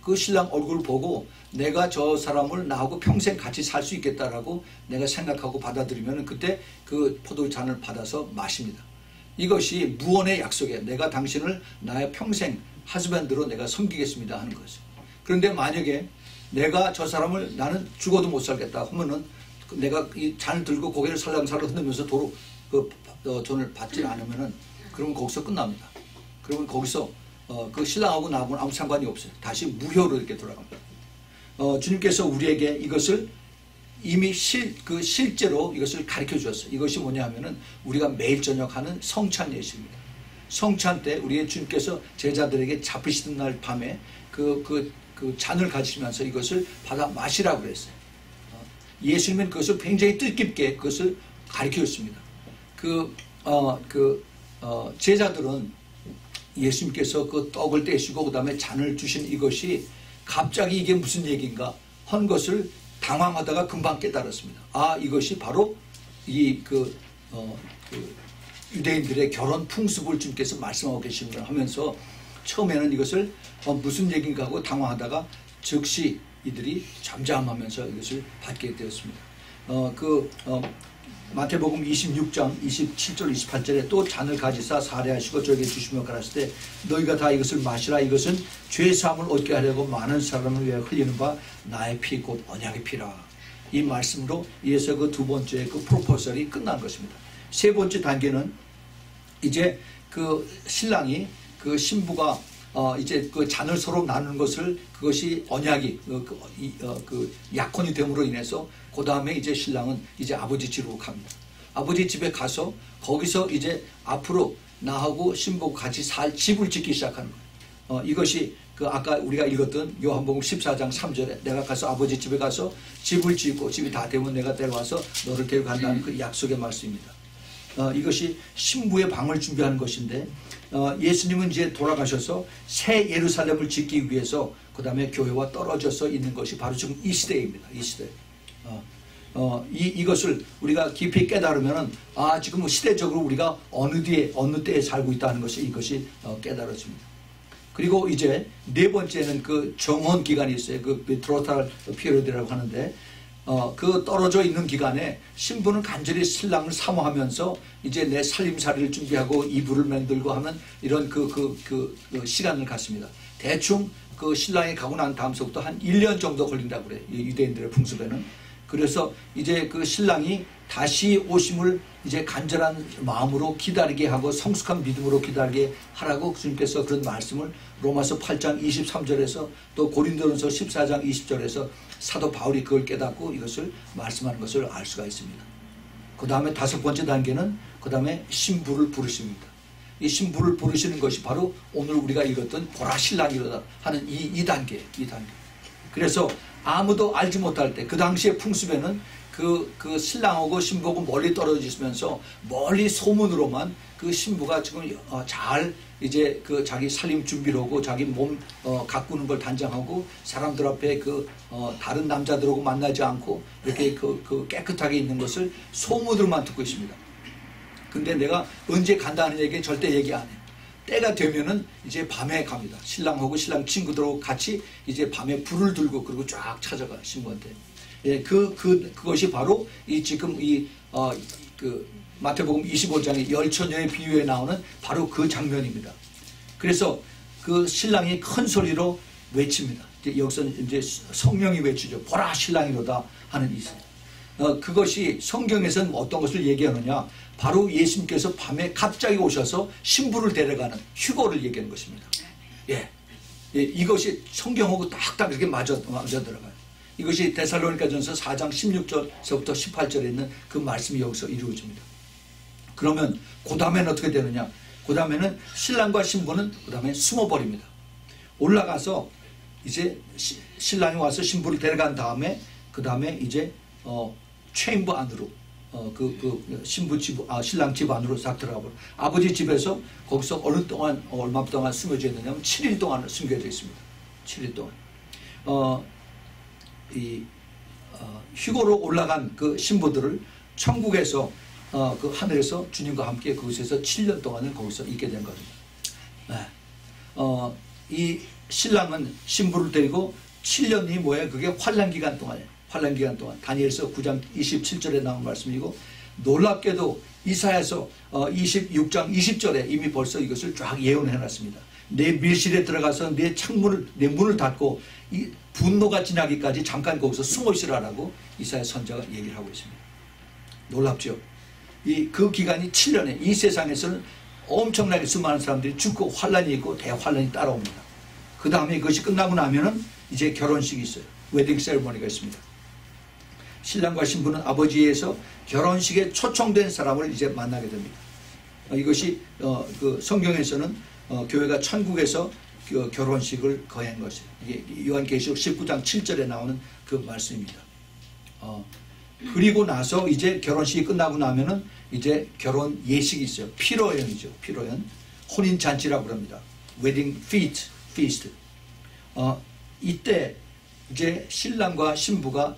그 신랑 얼굴을 보고 내가 저 사람을 나하고 평생 같이 살 수 있겠다라고 내가 생각하고 받아들이면 그때 그 포도주 잔을 받아서 마십니다. 이것이 무언의 약속이에요. 내가 당신을 나의 평생 하즈밴드로 내가 섬기겠습니다 하는 것이죠. 그런데 만약에 내가 저 사람을 나는 죽어도 못 살겠다 하면은 내가 이 잔을 들고 고개를 살랑살랑 흔들면서 도로 돈을 받지 않으면은 그러면 거기서 끝납니다. 그러면 거기서 그 신랑하고 나하고는 아무 상관이 없어요. 다시 무효로 이렇게 돌아갑니다. 주님께서 우리에게 이것을 이미 실제로 이것을 가르쳐 주셨어요. 이것이 뭐냐 하면은 우리가 매일 저녁 하는 성찬 예식입니다. 성찬 때 우리의 주님께서 제자들에게 잡히시던 날 밤에 그 잔을 가지시면서 이것을 받아 마시라고 그랬어요. 예수님은 그것을 굉장히 뜻깊게 그것을 가르쳐 줬습니다. 제자들은 예수님께서 그 떡을 떼시고 그 다음에 잔을 주신 이것이 갑자기 이게 무슨 얘기인가 한 것을 당황하다가 금방 깨달았습니다. 아, 이것이 바로 유대인들의 결혼 풍습을 주님께서 말씀하고 계시는구나 하면서 처음에는 이것을 무슨 얘기인가 하고 당황하다가 즉시 이들이 잠잠하면서 이것을 받게 되었습니다. 마태복음 26장 27절 28절에 또 잔을 가지사 사례하시고 저에게 주시며 가라사대 때 너희가 다 이것을 마시라. 이것은 죄사함을 얻게 하려고 많은 사람을 위하여 흘리는 바 나의 피 곧 언약의 피라. 이 말씀으로 이에서 그 두 번째 그 프로포설이 끝난 것입니다. 세 번째 단계는 이제 그 신랑이 그 신부가 이제 그 잔을 서로 나누는 것을 그것이 언약이 그 약혼이 됨으로 인해서 그 다음에 이제 신랑은 이제 아버지 집으로 갑니다. 아버지 집에 가서 거기서 이제 앞으로 나하고 신부가 같이 살 집을 짓기 시작하는 거예요. 이것이 그 아까 우리가 읽었던 요한복음 14장 3절에 내가 가서 아버지 집에 가서 집을 짓고 집이 다 되면 내가 데려와서 너를 데려간다는 그 약속의 말씀입니다. 이것이 신부의 방을 준비하는 것인데 예수님은 이제 돌아가셔서 새 예루살렘을 짓기 위해서 그 다음에 교회와 떨어져서 있는 것이 바로 지금 이 시대입니다. 이 시대. 이것을 우리가 깊이 깨달으면은 지금 시대적으로 우리가 어느 때에 살고 있다는 것이 이것이 깨달아집니다. 그리고 이제 네 번째는 그 정혼 기간이 있어요. 그 비트로탈 피리드라고 하는데 그 떨어져 있는 기간에 신부는 간절히 신랑을 사모하면서 이제 내 살림살이를 준비하고 이불을 만들고 하는 이런 그 시간을 갖습니다. 대충 그 신랑이 가고 난 다음서부터 한 1년 정도 걸린다고 그래요. 유대인들의 풍습에는. 그래서 이제 그 신랑이 다시 오심을 이제 간절한 마음으로 기다리게 하고 성숙한 믿음으로 기다리게 하라고 주님께서 그런 말씀을 로마서 8장 23절에서 또 고린도전서 14장 20절에서 사도 바울이 그걸 깨닫고 이것을 말씀하는 것을 알 수가 있습니다. 그 다음에 다섯 번째 단계는 그 다음에 신부를 부르십니다. 이 신부를 부르시는 것이 바로 오늘 우리가 읽었던 보라 신랑이로다 하는 이 단계. 그래서 아무도 알지 못할 때 그 당시의 풍습에는 그 신랑하고 신부하고 멀리 떨어져 있으면서 멀리 소문으로만 그 신부가 지금 잘 이제 그 자기 살림 준비를 하고 자기 몸 가꾸는 걸 단장하고 사람들 앞에 다른 남자들하고 만나지 않고 이렇게 그 깨끗하게 있는 것을 소문으로만 듣고 있습니다. 근데 내가 언제 간다는 얘기는 절대 얘기 안 해요. 때가 되면은 이제 밤에 갑니다. 신랑하고 신랑 친구들하고 같이 이제 밤에 불을 들고 그리고 쫙 찾아가 신부한테. 예, 그것이 바로 지금 그 마태복음 25장의 열처녀의 비유에 나오는 바로 그 장면입니다. 그래서 그 신랑이 큰 소리로 외칩니다. 여기서는 이제 성령이 외치죠. 보라 신랑이로다 하는 이세. 그것이 성경에서는 어떤 것을 얘기하느냐? 바로 예수님께서 밤에 갑자기 오셔서 신부를 데려가는 휴거를 얘기하는 것입니다. 예, 이것이 성경하고 딱딱 이렇게 맞아 들어가요. 이것이 데살로니가전서 4장 16절서부터 18절에 있는 그 말씀이 여기서 이루어집니다. 그러면 그 다음에는 어떻게 되느냐? 그 다음에는 신랑과 신부는 그 다음에 숨어버립니다. 올라가서 이제 신랑이 와서 신부를 데려간 다음에 그 다음에 이제 체인버 안으로 신부 집, 신랑 집 안으로 싹 들어가 버려. 아버지 집에서 거기서 얼마 동안 숨겨져 있느냐면 7일 동안 숨겨져 있습니다. 7일 동안. 휴거로 올라간 그 신부들을 천국에서 그 하늘에서 주님과 함께 그곳에서 7년 동안을 거기서 있게 된 겁니다. 이 신랑은 신부를 데리고 7년이 뭐예요? 그게 환란기간 동안이에요. 환란기간 동안 다니엘서 9장 27절에 나온 말씀이고 놀랍게도 이사야서 26장 20절에 이미 벌써 이것을 쫙 예언해 놨습니다. 내 밀실에 들어가서 내 문을 닫고 이 분노가 지나기까지 잠깐 거기서 숨어 있으라라고 이사야 선자가 얘기를 하고 있습니다. 놀랍죠? 그 기간이 7년에 이 세상에서는 엄청나게 수많은 사람들이 죽고 환란이 있고 대환란이 따라옵니다. 그 다음에 그것이 끝나고 나면은 이제 결혼식이 있어요. 웨딩 세리머니가 있습니다. 신랑과 신부는 아버지에서 결혼식에 초청된 사람을 이제 만나게 됩니다. 이것이 그 성경에서는 교회가 천국에서 결혼식을 거한 것이에요. 이게 요한계시록 19장 7절에 나오는 그 말씀입니다. 그리고 나서 이제 결혼식이 끝나고 나면은 이제 결혼 예식이 있어요. 피로연이죠. 피로연. 혼인잔치라고 합니다. 웨딩 피스트. 이때 이제 신랑과 신부가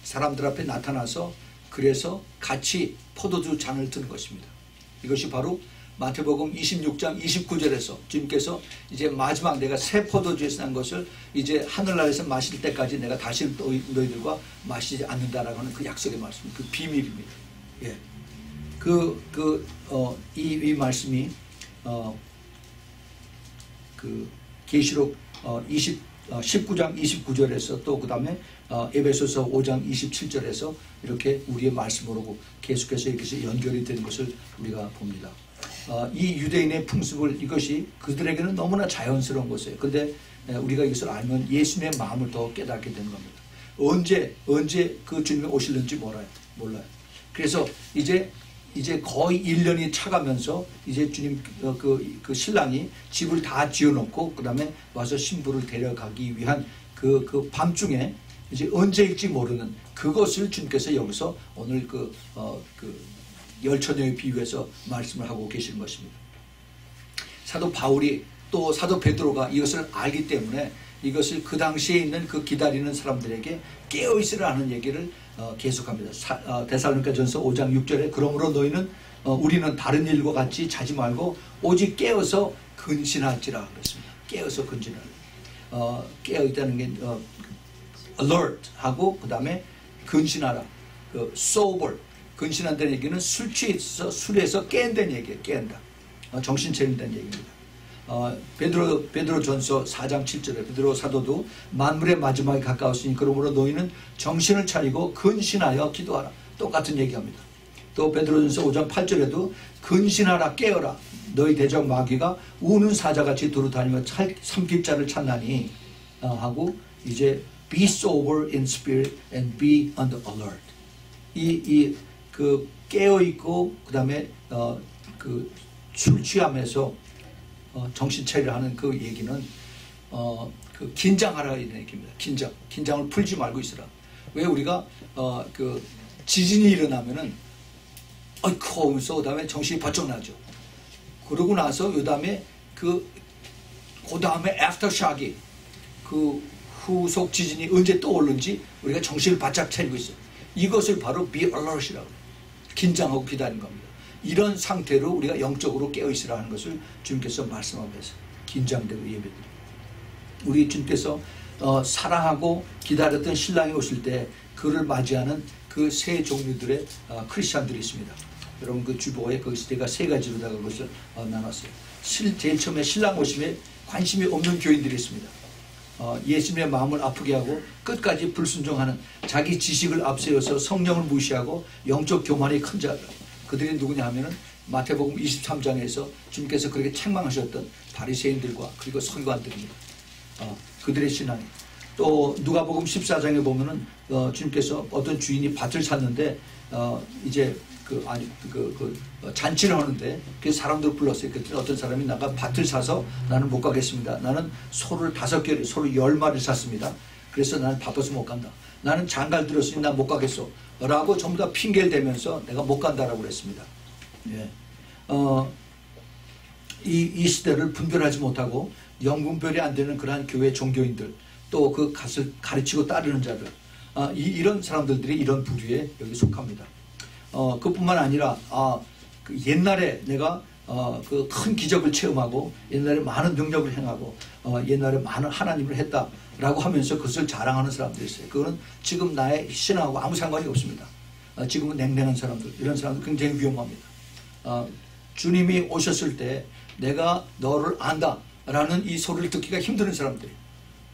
사람들 앞에 나타나서 그래서 같이 포도주 잔을 드는 것입니다. 이것이 바로 마태복음 26장 29절에서 주님께서 이제 마지막 내가 새 포도주에서 난 것을 이제 하늘나라에서 마실 때까지 내가 다시 너희들과 마시지 않는다라고 하는 그 약속의 말씀, 그 비밀입니다. 예. 이 말씀이 그 계시록 19장 29절에서 또 그 다음에 에베소서 5장 27절에서 이렇게 우리의 말씀으로 계속해서 이렇게 연결이 되는 것을 우리가 봅니다. 이 유대인의 풍습을 이것이 그들에게는 너무나 자연스러운 것이에요. 근데 우리가 이것을 알면 예수님의 마음을 더 깨닫게 되는 겁니다. 언제 그 주님이 오실는지 몰라요. 그래서 이제 거의 1년이 차가면서 이제 주님 그 신랑이 집을 다 지어놓고 그 다음에 와서 신부를 데려가기 위한 그 밤중에 이제 언제일지 모르는 그것을 주님께서 여기서 오늘 그 열처녀에 비유해서 말씀을 하고 계시는 것입니다. 사도 바울이 또 사도 베드로가 이것을 알기 때문에 이것을 그 당시에 있는 그 기다리는 사람들에게 깨어있으라는 얘기를 계속합니다. 데살로니가전서 5장 6절에 그러므로 너희는 우리는 다른 일과 같이 자지 말고 오직 깨어서 근신할지라 그랬습니다. 깨어서 근신하라. 깨어있다는 게 alert 하고 그 다음에 근신하라. sober 근신한다는 얘기는 술 취해서 술에서 깬다는 얘기예요. 깬다. 정신 차린다는 얘기입니다. 베드로전서 4장 7절에 베드로 사도도 만물의 마지막에 가까웠으니 그러므로 너희는 정신을 차리고 근신하여 기도하라. 똑같은 얘기합니다. 또 베드로전서 5장 8절에도 근신하라 깨어라 너희 대적 마귀가 우는 사자같이 두루다니며 삼킬 자를 찾나니 하고 이제 be sober in spirit and be on the alert. 그 깨어 있고 그다음에 그 술 취함에서 정신 차리라 하는 그 얘기는 그 긴장하라 이런 얘기입니다. 긴장을 풀지 말고 있으라. 왜 우리가 그 지진이 일어나면은 어이쿠 하면서 그다음에 정신이 번쩍 나죠. 그러고 나서 그다음에 그 다음에 애프터샥이 그 후속 지진이 언제 떠오르는지 우리가 정신을 바짝 차리고 있어요. 이것을 바로 be alert이라고 해요. 긴장하고 기다리는 겁니다. 이런 상태로 우리가 영적으로 깨어있으라 하는 것을 주님께서 말씀하면서 긴장되고 예배드립니다. 우리 주님께서 사랑하고 기다렸던 신랑이 오실 때 그를 맞이하는 그 세 종류들의 크리스찬들이 있습니다. 여러분 그 주보에 거기서 제가 세 가지로다가 그것을 나눴어요. 제일 처음에 신랑 오심에 관심이 없는 교인들이 있습니다. 예수님의 마음을 아프게 하고 끝까지 불순종하는 자기 지식을 앞세워서 성령을 무시하고 영적 교만이 큰 자들. 그들이 누구냐 하면은 마태복음 23장에서 주님께서 그렇게 책망하셨던 바리새인들과 그리고 서기관들입니다. 그들의 신앙이. 또 누가복음 14장에 보면은 주님께서 어떤 주인이 밭을 샀는데 이제 잔치를 하는데 그 사람들을 불렀어요. 그때 어떤 사람이 나가 밭을 사서 나는 못 가겠습니다. 나는 소를 5개를 소를 10마리를 샀습니다. 그래서 나는 바빠서 못 간다. 나는 장가를 들었으니 나 못 가겠어 라고 전부 다 핑계를 대면서 내가 못 간다라고 그랬습니다. 예. 이 시대를 분별하지 못하고 영분별이 안 되는 그러한 교회 종교인들 또 그 갓을 가르치고 따르는 자들 이런 사람들이 이런 부류에 여기 속합니다. 그뿐만 아니라 그 옛날에 내가 그 큰 기적을 체험하고 옛날에 많은 능력을 행하고 옛날에 많은 하나님을 했다라고 하면서 그것을 자랑하는 사람들이 있어요. 그거는 지금 나의 신앙하고 아무 상관이 없습니다. 지금은 냉랭한 사람들 이런 사람들 굉장히 위험합니다. 주님이 오셨을 때 내가 너를 안다라는 이 소리를 듣기가 힘든 사람들이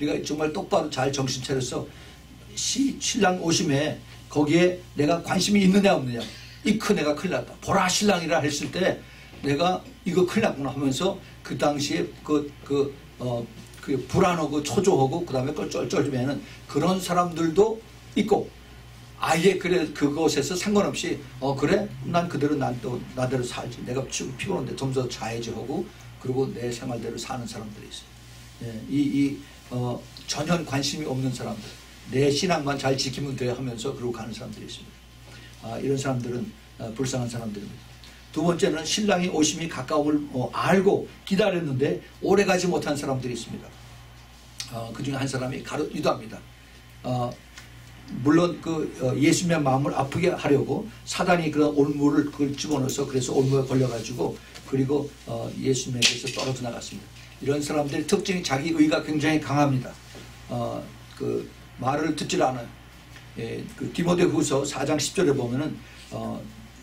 우리가 정말 똑바로 잘 정신 차려서 신랑 오심에 거기에 내가 관심이 있느냐 없느냐 내가 큰일 났다 보라 신랑이라 했을 때 내가 이거 큰일 났구나 하면서 그 당시에 그 불안하고 초조하고 그 다음에 쩔쩔매는 그런 사람들도 있고 아예 그래 그것에서 상관없이 그래 난 그대로 난 또 나대로 살지 내가 지금 피곤한데 좀 더 자야지 하고 그리고 내 생활대로 사는 사람들이 있어요. 예, 전혀 관심이 없는 사람들 내 신앙만 잘 지키면 돼 하면서 그러고 가는 사람들이 있습니다. 이런 사람들은 불쌍한 사람들입니다. 두 번째는 신랑이 오심이 가까움을 알고 기다렸는데 오래가지 못한 사람들이 있습니다. 그 중에 한 사람이 유다입니다. 물론 예수님의 마음을 아프게 하려고 사단이 그런 올무를 그걸 집어넣어서 그래서 올무에 걸려가지고 그리고 예수님에게서 떨어져 나갔습니다. 이런 사람들의 특징이 자기 의가 굉장히 강합니다. 그 말을 듣질 않아요. 그 디모데후서 4장 10절에 보면은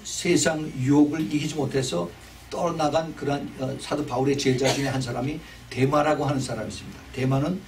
세상 유혹을 이기지 못해서 떠나간 그런 사도 바울의 제자 중에 한 사람이 데마라고 하는 사람이 있습니다. 데마는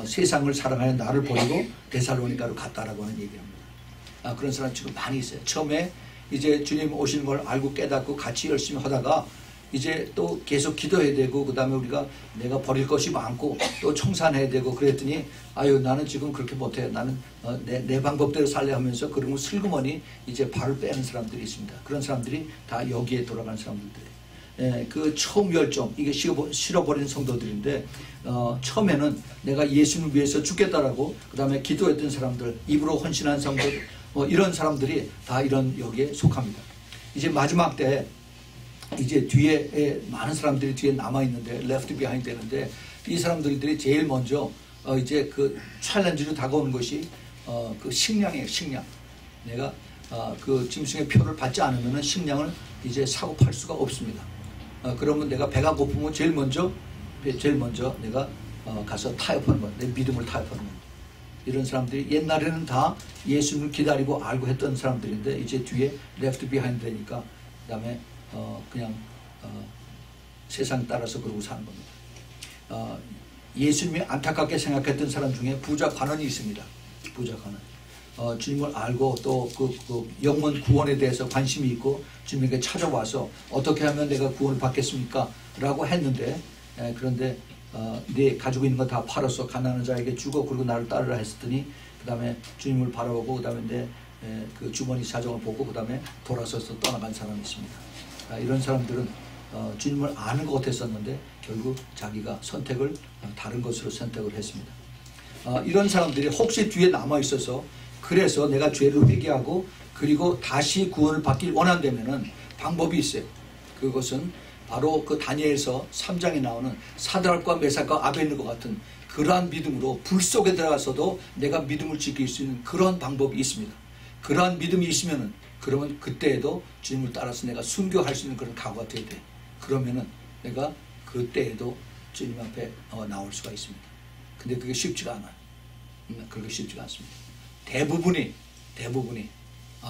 세상을 사랑하여 나를 버리고 데살로니가로 갔다라고 하는 얘기합니다. 그런 사람 지금 많이 있어요. 처음에 이제 주님 오시는 걸 알고 깨닫고 같이 열심히 하다가 이제 또 계속 기도해야 되고 그 다음에 우리가 내가 버릴 것이 많고 또 청산해야 되고 그랬더니 아유 나는 지금 그렇게 못해. 나는 내 방법대로 살려 하면서 그러면 슬그머니 이제 발을 빼는 사람들이 있습니다. 그런 사람들이 다 여기에 돌아간 사람들이에요. 예, 그 처음 열정 이게 실어버린 성도들인데 처음에는 내가 예수님을 위해서 죽겠다라고 그 다음에 기도했던 사람들 입으로 헌신한 성도들 이런 사람들이 다 이런 여기에 속합니다. 이제 마지막 때 이제 뒤에 많은 사람들이 뒤에 남아있는데 left behind 되는데 이 사람들이 제일 먼저 이제 그 챌린지로 다가오는 것이 그 식량이에요. 식량. 내가 그 짐승의 표를 받지 않으면 식량을 이제 사고 팔 수가 없습니다. 그러면 내가 배가 고프면 제일 먼저 내가 가서 타협하는 거야. 내 믿음을 타협하는 거야. 이런 사람들이 옛날에는 다 예수님을 기다리고 알고 했던 사람들인데 이제 뒤에 left behind 되니까 그 다음에 그냥 세상 따라서 그러고 사는 겁니다. 예수님이 안타깝게 생각했던 사람 중에 부자 관원이 있습니다. 부자 관원. 주님을 알고 또 그 영혼 구원에 대해서 관심이 있고 주님에게 찾아와서 어떻게 하면 내가 구원을 받겠습니까? 라고 했는데 그런데 네 가지고 있는 거 다 팔아서 가난한 자에게 주고 그리고 나를 따르라 했더니 그 다음에 주님을 바라보고 그 다음에 내 그 주머니 사정을 보고 그 다음에 돌아서서 떠나간 사람이 있습니다. 이런 사람들은 주님을 아는 것 같았었는데 결국 자기가 선택을 다른 것으로 선택을 했습니다. 이런 사람들이 혹시 뒤에 남아 있어서 그래서 내가 죄를 회개하고 그리고 다시 구원을 받길 원한다면은 방법이 있어요. 그것은 바로 그 다니엘서 3장에 나오는 사드락과 메삭과 아벳느고 같은 그러한 믿음으로 불 속에 들어가서도 내가 믿음을 지킬 수 있는 그런 방법이 있습니다. 그러한 믿음이 있으면은 그러면 그때에도 주님을 따라서 내가 순교할 수 있는 그런 각오가 돼야 돼. 그러면은 내가 그때에도 주님 앞에 나올 수가 있습니다. 근데 그게 쉽지가 않아요. 그렇게 쉽지가 않습니다. 대부분이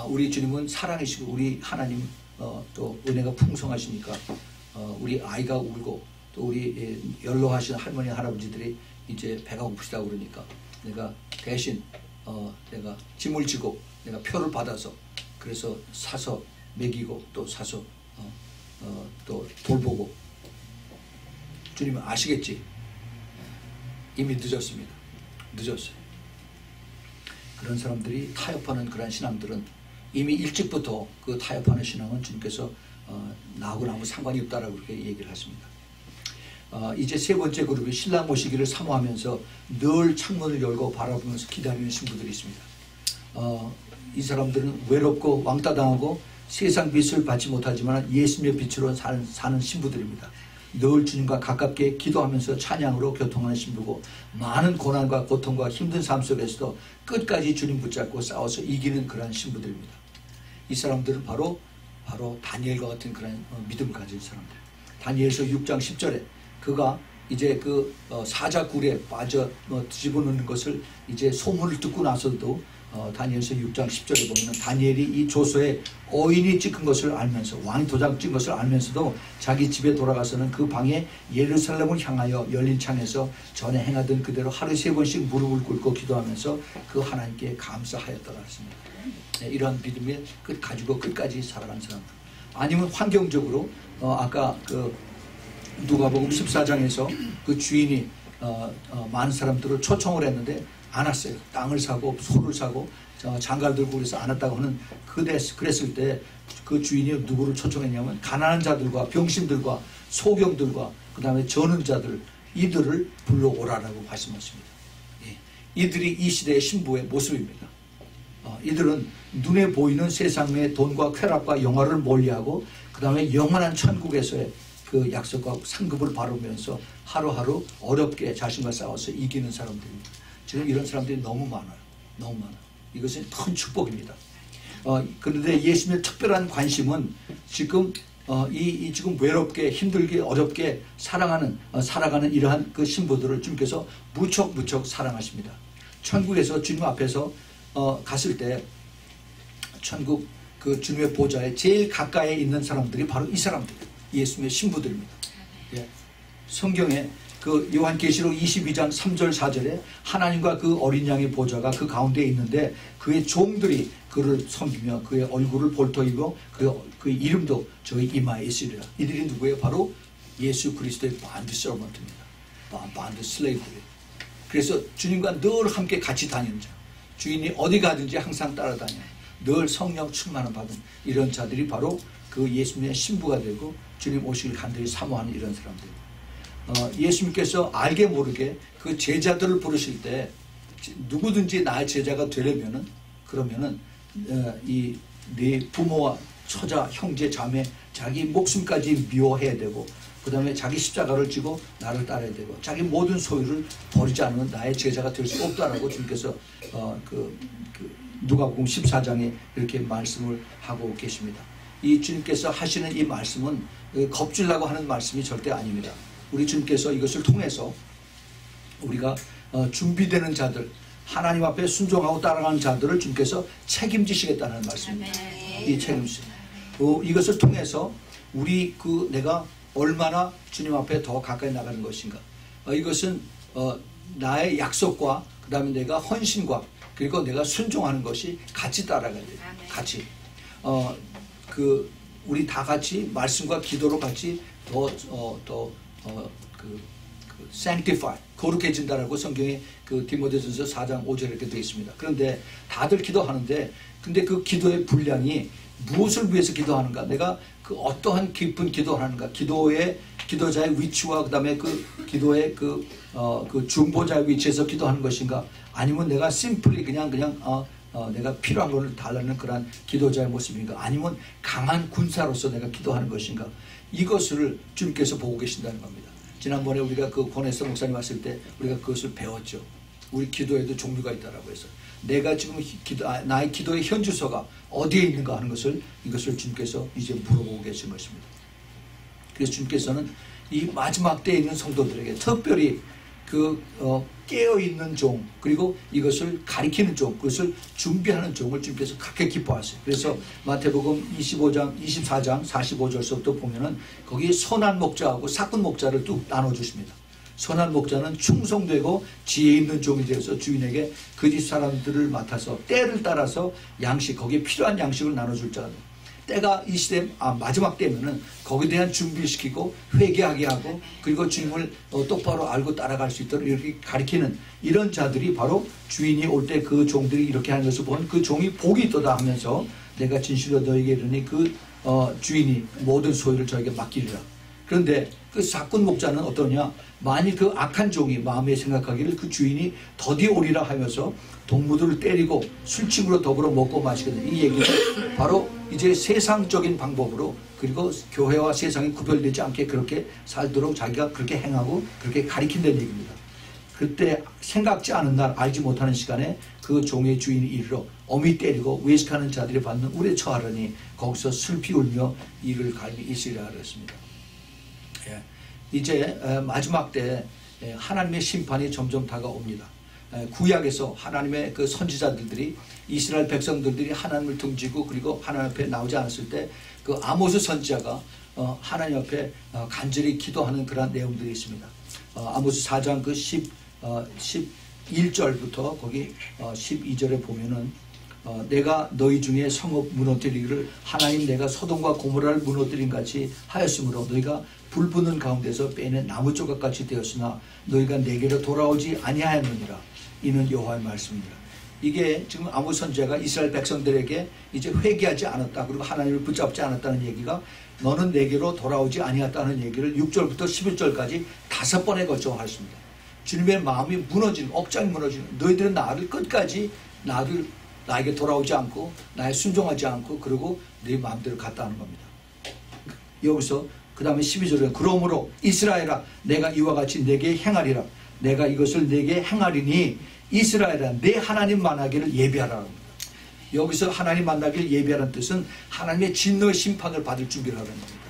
우리 주님은 사랑이시고 우리 하나님 또 은혜가 풍성하시니까 우리 아이가 울고 또 우리 연로하신 할머니 할아버지들이 이제 배가 고프시다고 그러니까 내가 대신 내가 짐을 지고 내가 표를 받아서 그래서 사서 먹이고 또 사서 또 돌보고 주님은 아시겠지? 이미 늦었습니다. 늦었어요. 그런 사람들이 타협하는 그런 신앙들은 이미 일찍부터 그 타협하는 신앙은 주님께서 나하고는 아무 상관이 없다라고 그렇게 얘기를 하십니다. 이제 세 번째 그룹이 신랑 오시기를 사모하면서 늘 창문을 열고 바라보면서 기다리는 신부들이 있습니다. 이 사람들은 외롭고 왕따당하고 세상 빛을 받지 못하지만 예수님의 빛으로 사는 신부들입니다. 늘 주님과 가깝게 기도하면서 찬양으로 교통하는 신부고 많은 고난과 고통과 힘든 삶 속에서도 끝까지 주님 붙잡고 싸워서 이기는 그런 신부들입니다. 이 사람들은 바로 다니엘과 같은 그런 믿음을 가진 사람들. 다니엘서 6장 10절에 그가 이제 그 사자굴에 빠져 집어넣는 것을 이제 소문을 듣고 나서도 다니엘서 6장 10절에 보면 다니엘이 이 조서에 어인이 찍은 것을 알면서 왕이 도장 찍은 것을 알면서도 자기 집에 돌아가서는 그 방에 예루살렘을 향하여 열린 창에서 전에 행하던 그대로 하루에 3번씩 무릎을 꿇고 기도하면서 그 하나님께 감사하였다고 했습니다. 이러한 믿음을 가지고 끝까지 살아간 사람들. 아니면 환경적으로 아까 그 누가복음 14장에서 그 주인이 많은 사람들을 초청을 했는데 안 왔어요. 땅을 사고 소를 사고 장가를 들고 그래서 안 왔다고 하는 그랬을 때 그 주인이 누구를 초청했냐면 가난한 자들과 병신들과 소경들과 그 다음에 저는 자들 이들을 불러오라라고 말씀하십니다. 예. 이들이 이 시대의 신부의 모습입니다. 이들은 눈에 보이는 세상의 돈과 쾌락과 영화를 멀리하고 그 다음에 영원한 천국에서의 그 약속과 상급을 바라보면서 하루하루 어렵게 자신과 싸워서 이기는 사람들입니다. 지금 이런 사람들이 너무 많아요. 너무 많아요. 이것은 큰 축복입니다. 그런데 예수님의 특별한 관심은 지금 지금 외롭게 힘들게 어렵게 살아가는 이러한 그 신부들을 주님께서 무척 사랑하십니다. 천국에서 주님 앞에서 갔을 때 천국 그 주님의 보좌에 제일 가까이에 있는 사람들이 바로 이 사람들, 예수님의 신부들입니다. 예. 성경에 그 요한계시록 22장 3절 4절에 하나님과 그 어린 양의 보좌가 그 가운데에 있는데 그의 종들이 그를 섬기며 그의 얼굴을 볼터이고 그 이름도 저희 이마에 있으리라. 이들이 누구예요? 바로 예수 그리스도의 반드 서번트입니다. 반드 슬레이브예요. 그래서 주님과 늘 함께 같이 다니는 자, 주인이 어디 가든지 항상 따라다녀 늘 성령 충만을 받은 이런 자들이 바로 그 예수님의 신부가 되고 주님 오시길 간절히 사모하는 이런 사람들. 예수님께서 알게 모르게 그 제자들을 부르실 때 누구든지 나의 제자가 되려면은 그러면은 이 네 부모와 처자 형제 자매 자기 목숨까지 미워해야 되고 그 다음에 자기 십자가를 지고 나를 따라야 되고 자기 모든 소유를 버리지 않으면 나의 제자가 될 수 없다라고 주님께서 누가복음 14장에 이렇게 말씀을 하고 계십니다. 이 주님께서 하시는 이 말씀은 겁주려고 하는 말씀이 절대 아닙니다. 우리 주님께서 이것을 통해서 우리가 준비되는 자들, 하나님 앞에 순종하고 따라가는 자들을 주님께서 책임지시겠다는 말씀입니다. 이 책임지. 이것을 통해서 우리 내가 얼마나 주님 앞에 더 가까이 나가는 것인가. 이것은 나의 약속과 그 다음에 내가 헌신과 그리고 내가 순종하는 것이 같이 따라가야 돼요. 같이. 우리 다 같이 말씀과 기도로 같이 sanctify, 거룩해진다라고 성경에 디모데전서 4장 5절에 이렇게 되어 있습니다. 그런데 다들 기도하는데 근데 그 기도의 분량이 무엇을 위해서 기도하는가? 내가 그 어떠한 깊은 기도하는가? 기도자의 위치와 그다음에 그 기도의 그 중보자의 위치에서 기도하는 것인가? 아니면 내가 심플리 그냥 내가 필요한 것을 달라는 그런 기도자의 모습인가? 아니면 강한 군사로서 내가 기도하는 것인가? 이것을 주님께서 보고 계신다는 겁니다. 지난번에 우리가 그 권혜성 목사님 왔을 때 우리가 그것을 배웠죠. 우리 기도에도 종류가 있다라고 해서 내가 지금 나의 기도의 현주소가 어디에 있는가 하는 이것을 주님께서 이제 물어보고 계신 것입니다. 그래서 주님께서는 이 마지막 때에 있는 성도들에게 특별히 깨어있는 종 그리고 이것을 가리키는 종 그것을 준비하는 종을 주님께서 크게 기뻐하세요. 그래서 마태복음 24장 45절서부터 보면은 거기 선한 목자하고 사꾼 목자를 뚝 나눠주십니다. 선한 목자는 충성되고 지혜 있는 종이 되어서 주인에게 그 집 사람들을 맡아서 때를 따라서 양식 거기에 필요한 양식을 나눠줄 자가 때가 이 시대 마지막 때면은 거기에 대한 준비시키고 회개하게 하고 그리고 주님을 똑바로 알고 따라갈 수 있도록 이렇게 가리키는 이런 자들이 바로 주인이 올 때 그 종들이 이렇게 하는 것을 보면 그 종이 복이 있도다 하면서 내가 진실로 너에게 이르니 그 주인이 모든 소유를 저에게 맡기리라. 그런데 그 사꾼 목자는 어떠냐? 만일 그 악한 종이 마음에 생각하기를 그 주인이 더디 오리라 하면서 동무들을 때리고 술친구로 더불어 먹고 마시거든. 이 얘기는 바로 이제 세상적인 방법으로 그리고 교회와 세상이 구별되지 않게 그렇게 살도록 자기가 그렇게 행하고 그렇게 가리킨다는 얘기입니다. 그때 생각지 않은 날 알지 못하는 시간에 그 종의 주인이 이르러 어미 때리고 외식하는 자들이 받는 우레 처하려니 거기서 슬피 울며 이를 갈미 있으리라 그랬습니다. 이제 마지막 때 하나님의 심판이 점점 다가옵니다. 구약에서 하나님의 그 선지자들이 이스라엘 백성들이 하나님을 등지고 그리고 하나님 앞에 나오지 않았을 때 그 아모스 선지자가 하나님 앞에 간절히 기도하는 그런 내용들이 있습니다. 아모스 4장 그 11절부터 거기 12절에 보면은 내가 너희 중에 성읍 무너뜨리기를 하나님 내가 소돔과 고모라를 무너뜨린 같이 하였으므로 너희가 불붙는 가운데서 빼낸 나무 조각같이 되었으나 너희가 내게로 돌아오지 아니하였느니라. 이는 여호와의 말씀입니다. 이게 지금 아모스 선지자가 이스라엘 백성들에게 이제 회개하지 않았다 그리고 하나님을 붙잡지 않았다는 얘기가 너는 내게로 돌아오지 아니했다는 얘기를 6절부터 11절까지 5번에 걸쳐 하였습니다. 주님의 마음이 무너지는 억장이 무너지는 너희들은 나를 끝까지 나에게 돌아오지 않고 나에 순종하지 않고 그리고 네 마음대로 갔다 하는 겁니다. 여기서 그 다음에 12절에 그러므로 이스라엘아 내가 이와 같이 내게 행하리라. 내가 이것을 내게 행하리니 이스라엘아 내 하나님 만나기를 예비하라 합니다. 여기서 하나님 만나기를 예비하라는 뜻은 하나님의 진노의 심판을 받을 준비를 하라는 겁니다.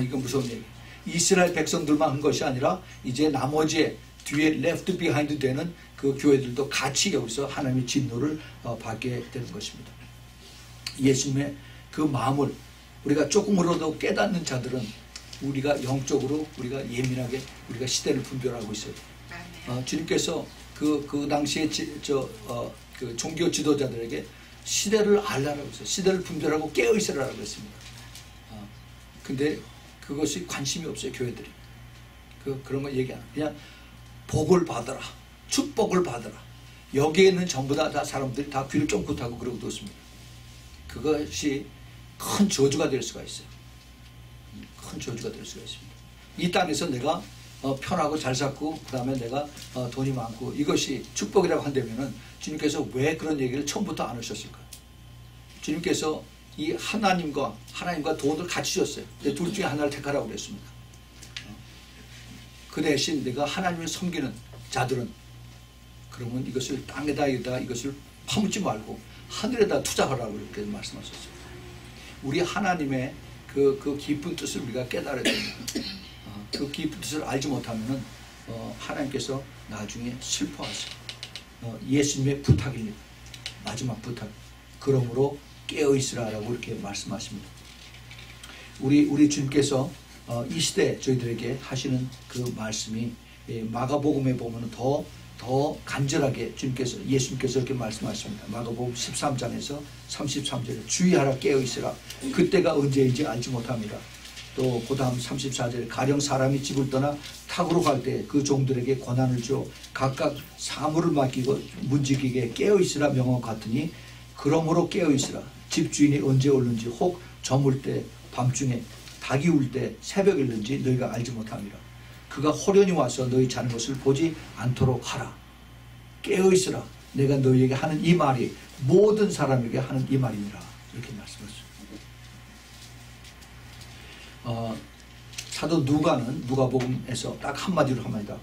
이건 무서운 얘기. 이스라엘 백성들만 한 것이 아니라 이제 나머지 뒤에 left behind 되는 그 교회들도 같이 여기서 하나님의 진노를 받게 되는 것입니다. 예수님의 그 마음을 우리가 조금으로도 깨닫는 자들은 우리가 영적으로 우리가 예민하게 우리가 시대를 분별하고 있어요. 주님께서 그 당시에 그 종교 지도자들에게 시대를 알라라고 했어요. 시대를 분별하고 깨어 있으라고 했습니다. 근데 그것이 관심이 없어요, 교회들이. 그런 거 얘기 안 해요. 그냥 복을 받아라, 축복을 받아라. 여기에 있는 전부 다 사람들이 다 귀를 쫑긋하고 그러고 뒀습니다. 그것이 큰 저주가 될 수가 있어요. 큰 저주가 될 수가 있습니다. 이 땅에서 내가 편하고 잘 살고 그 다음에 내가 돈이 많고 이것이 축복이라고 한다면은 주님께서 왜 그런 얘기를 처음부터 안 하셨을까? 주님께서 이 하나님과 돈을 같이 줬어요. 둘 중에 하나를 택하라고 그랬습니다. 그 대신 내가 하나님을 섬기는 자들은 그러면 이것을 땅에다 이것을 파묻지 말고 하늘에다 투자하라고 이렇게 말씀하셨어요. 우리 하나님의 그 깊은 뜻을 우리가 깨달아야 됩니다. 그 깊은 뜻을 알지 못하면은 하나님께서 나중에 슬퍼하세요. 예수님의 부탁입니다. 마지막 부탁. 그러므로 깨어 있으라라고 이렇게 말씀하십니다. 우리 주님께서 이 시대 저희들에게 하시는 그 말씀이 마가복음에 보면 더 간절하게 예수님께서 이렇게 말씀하십니다. 마가복음 13장에서 33절에 주의하라, 깨어 있으라. 그때가 언제인지 알지 못합니다. 또 그 다음 34절에 가령 사람이 집을 떠나 탁으로 갈 때 그 종들에게 권한을 줘 각각 사물을 맡기고 문지기게 깨어 있으라 명함 같으니 그러므로 깨어 있으라. 집주인이 언제 오는지 혹 저물 때 밤중에 닭이 울 때 새벽에 일는지 너희가 알지 못합니다. 그가 호련히 와서 너희 자는 것을 보지 않도록 하라. 깨어 있으라. 내가 너희에게 하는 이 말이 모든 사람에게 하는 이 말이니라. 이렇게 말씀하셨습니다. 사도 누가는 누가복음에서 딱 한마디로 합니다.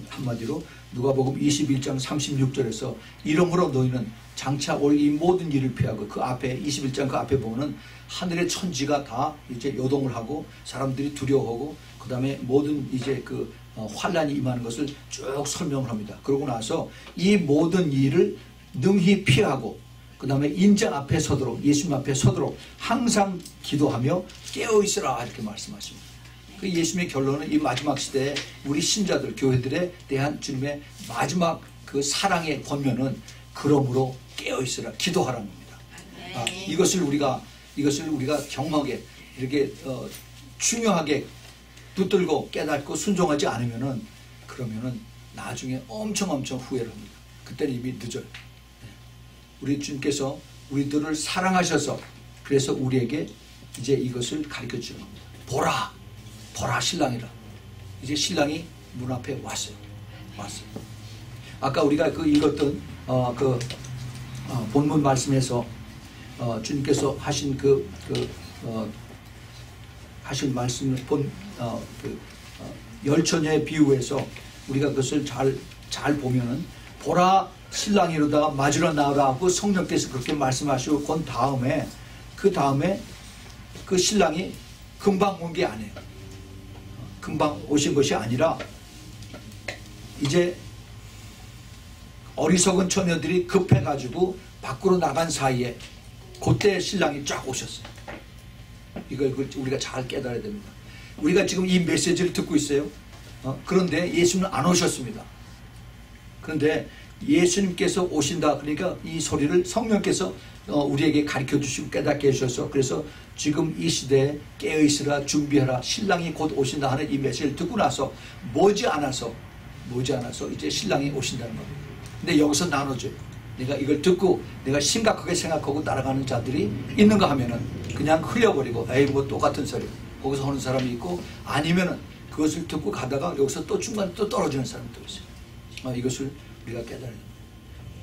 한마디로 누가복음 21장 36절에서 이러므로 너희는 장차 올 이 모든 일을 피하고 그 앞에 21장 그 앞에 보면은 하늘의 천지가 다 이제 요동을 하고 사람들이 두려워하고 그 다음에 모든 이제 그 환란이 임하는 것을 쭉 설명을 합니다. 그러고 나서 이 모든 일을 능히 피하고 그 다음에 인자 앞에 서도록 예수님 앞에 서도록 항상 기도하며 깨어있으라 이렇게 말씀하십니다. 그 예수님의 결론은 이 마지막 시대에 우리 신자들 교회들에 대한 주님의 마지막 그 사랑의 권면은 그러므로 깨어있으라 기도하라는 겁니다. 이것을 우리가 경하게 이렇게 중요하게 붙들고 깨닫고 순종하지 않으면은 그러면은 나중에 엄청 후회를 합니다. 그때는 이미 늦어요. 우리 주님께서 우리들을 사랑하셔서 그래서 우리에게 이제 이것을 가르쳐 주는 겁니다. 보라 신랑이라. 이제 신랑이 문 앞에 왔어요. 아까 우리가 그 읽었던 본문 말씀에서 주님께서 하신 하신 말씀을 열처녀의 비유에서 우리가 그것을 잘 보면은 보라 신랑이로다가 맞으러 나오라고 성령께서 그렇게 말씀하시고 그 다음에 그 신랑이 금방 온 게 아니에요. 금방 오신 것이 아니라 이제 어리석은 처녀들이 급해가지고 밖으로 나간 사이에 그때 신랑이 쫙 오셨어요. 이걸 우리가 잘 깨달아야 됩니다. 우리가 지금 이 메시지를 듣고 있어요. 그런데 예수님은 안 오셨습니다. 그런데 예수님께서 오신다. 그러니까 이 소리를 성령께서 우리에게 가르쳐 주시고 깨닫게 해주셔서 그래서 지금 이 시대에 깨어있으라 준비하라 신랑이 곧 오신다 하는 이 메시지를 듣고 나서 머지않아서 이제 신랑이 오신다는 겁니다. 근데 여기서 나눠줘요. 내가 이걸 듣고 내가 심각하게 생각하고 따라가는 자들이 있는가 하면은 그냥 흘려버리고 에이 뭐 똑같은 소리 거기서 하는 사람이 있고 아니면은 그것을 듣고 가다가 여기서 또 중간에 또 떨어지는 사람도 있어요. 이것을 우리가 깨달아야 됩니다.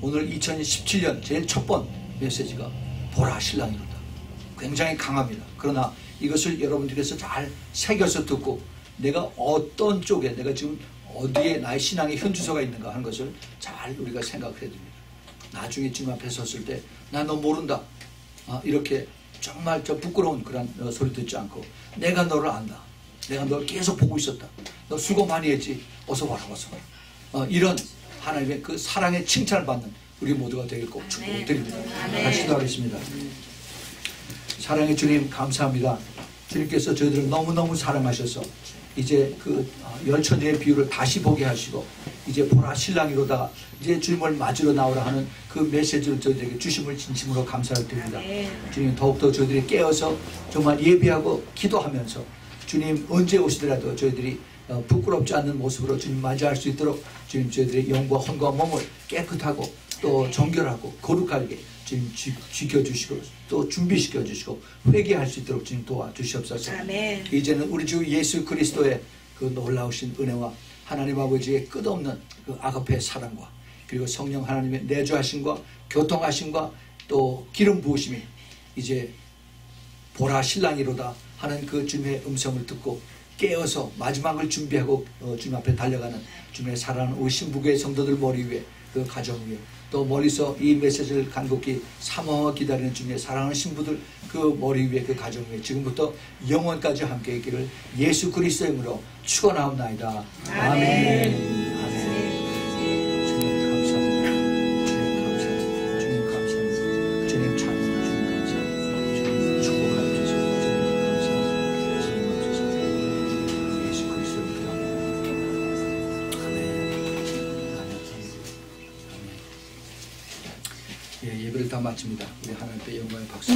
오늘 2017년 제일 첫 번 메시지가 보라 신랑이로다. 굉장히 강합니다. 그러나 이것을 여러분들께서 잘 새겨서 듣고 내가 어떤 쪽에 내가 지금 어디에 나의 신앙의 현주소가 있는가 하는 것을 잘 우리가 생각해야 됩니다. 나중에 주님 앞에 섰을 때 나 너 모른다. 이렇게 정말 저 부끄러운 그런 소리 듣지 않고 내가 너를 안다. 내가 너를 계속 보고 있었다. 너 수고 많이 했지. 어서 와라. 이런 하나님의 그 사랑의 칭찬을 받는 우리 모두가 되길 꼭 축복드립니다. 같이 기도하겠습니다. 사랑의 주님 감사합니다. 주님께서 저희들을 너무너무 사랑하셔서 이제 그 열처녀의 비유를 다시 보게 하시고 이제 보라 신랑이로다 이제 주님을 맞으러 나오라 하는 그 메시지를 저희들에게 주심을 진심으로 감사를 드립니다. 주님 더욱더 저희들이 깨어서 정말 예배하고 기도하면서 주님 언제 오시더라도 저희들이 부끄럽지 않는 모습으로 주님 맞이할 수 있도록 주님 저희들의 영과 혼과 몸을 깨끗하고 또 정결하고 거룩하게 주님 지켜주시고 또 준비시켜주시고 회개할 수 있도록 주님 도와주시옵소서. 아멘. 이제는 우리 주 예수 그리스도의 그 놀라우신 은혜와 하나님 아버지의 끝없는 그 아가페의 사랑과 그리고 성령 하나님의 내주하심과 교통하심과 또 기름 부으심이 이제 보라 신랑이로다 하는 그 주님의 음성을 듣고 깨어서 마지막을 준비하고 주님 앞에 달려가는 주님의 사랑하는 우리 신부교회 성도들 머리 위에 그 가정 위에 또 멀리서 이 메시지를 간곡히 사모하며 기다리는 주님의 사랑하는 신부들 그 머리 위에 그 가정 위에 지금부터 영원까지 함께 있기를 예수 그리스도의 이름으로 축원하옵나이다. 아멘. 예배를 다 마칩니다. 우리 하나님께 영광의 박수.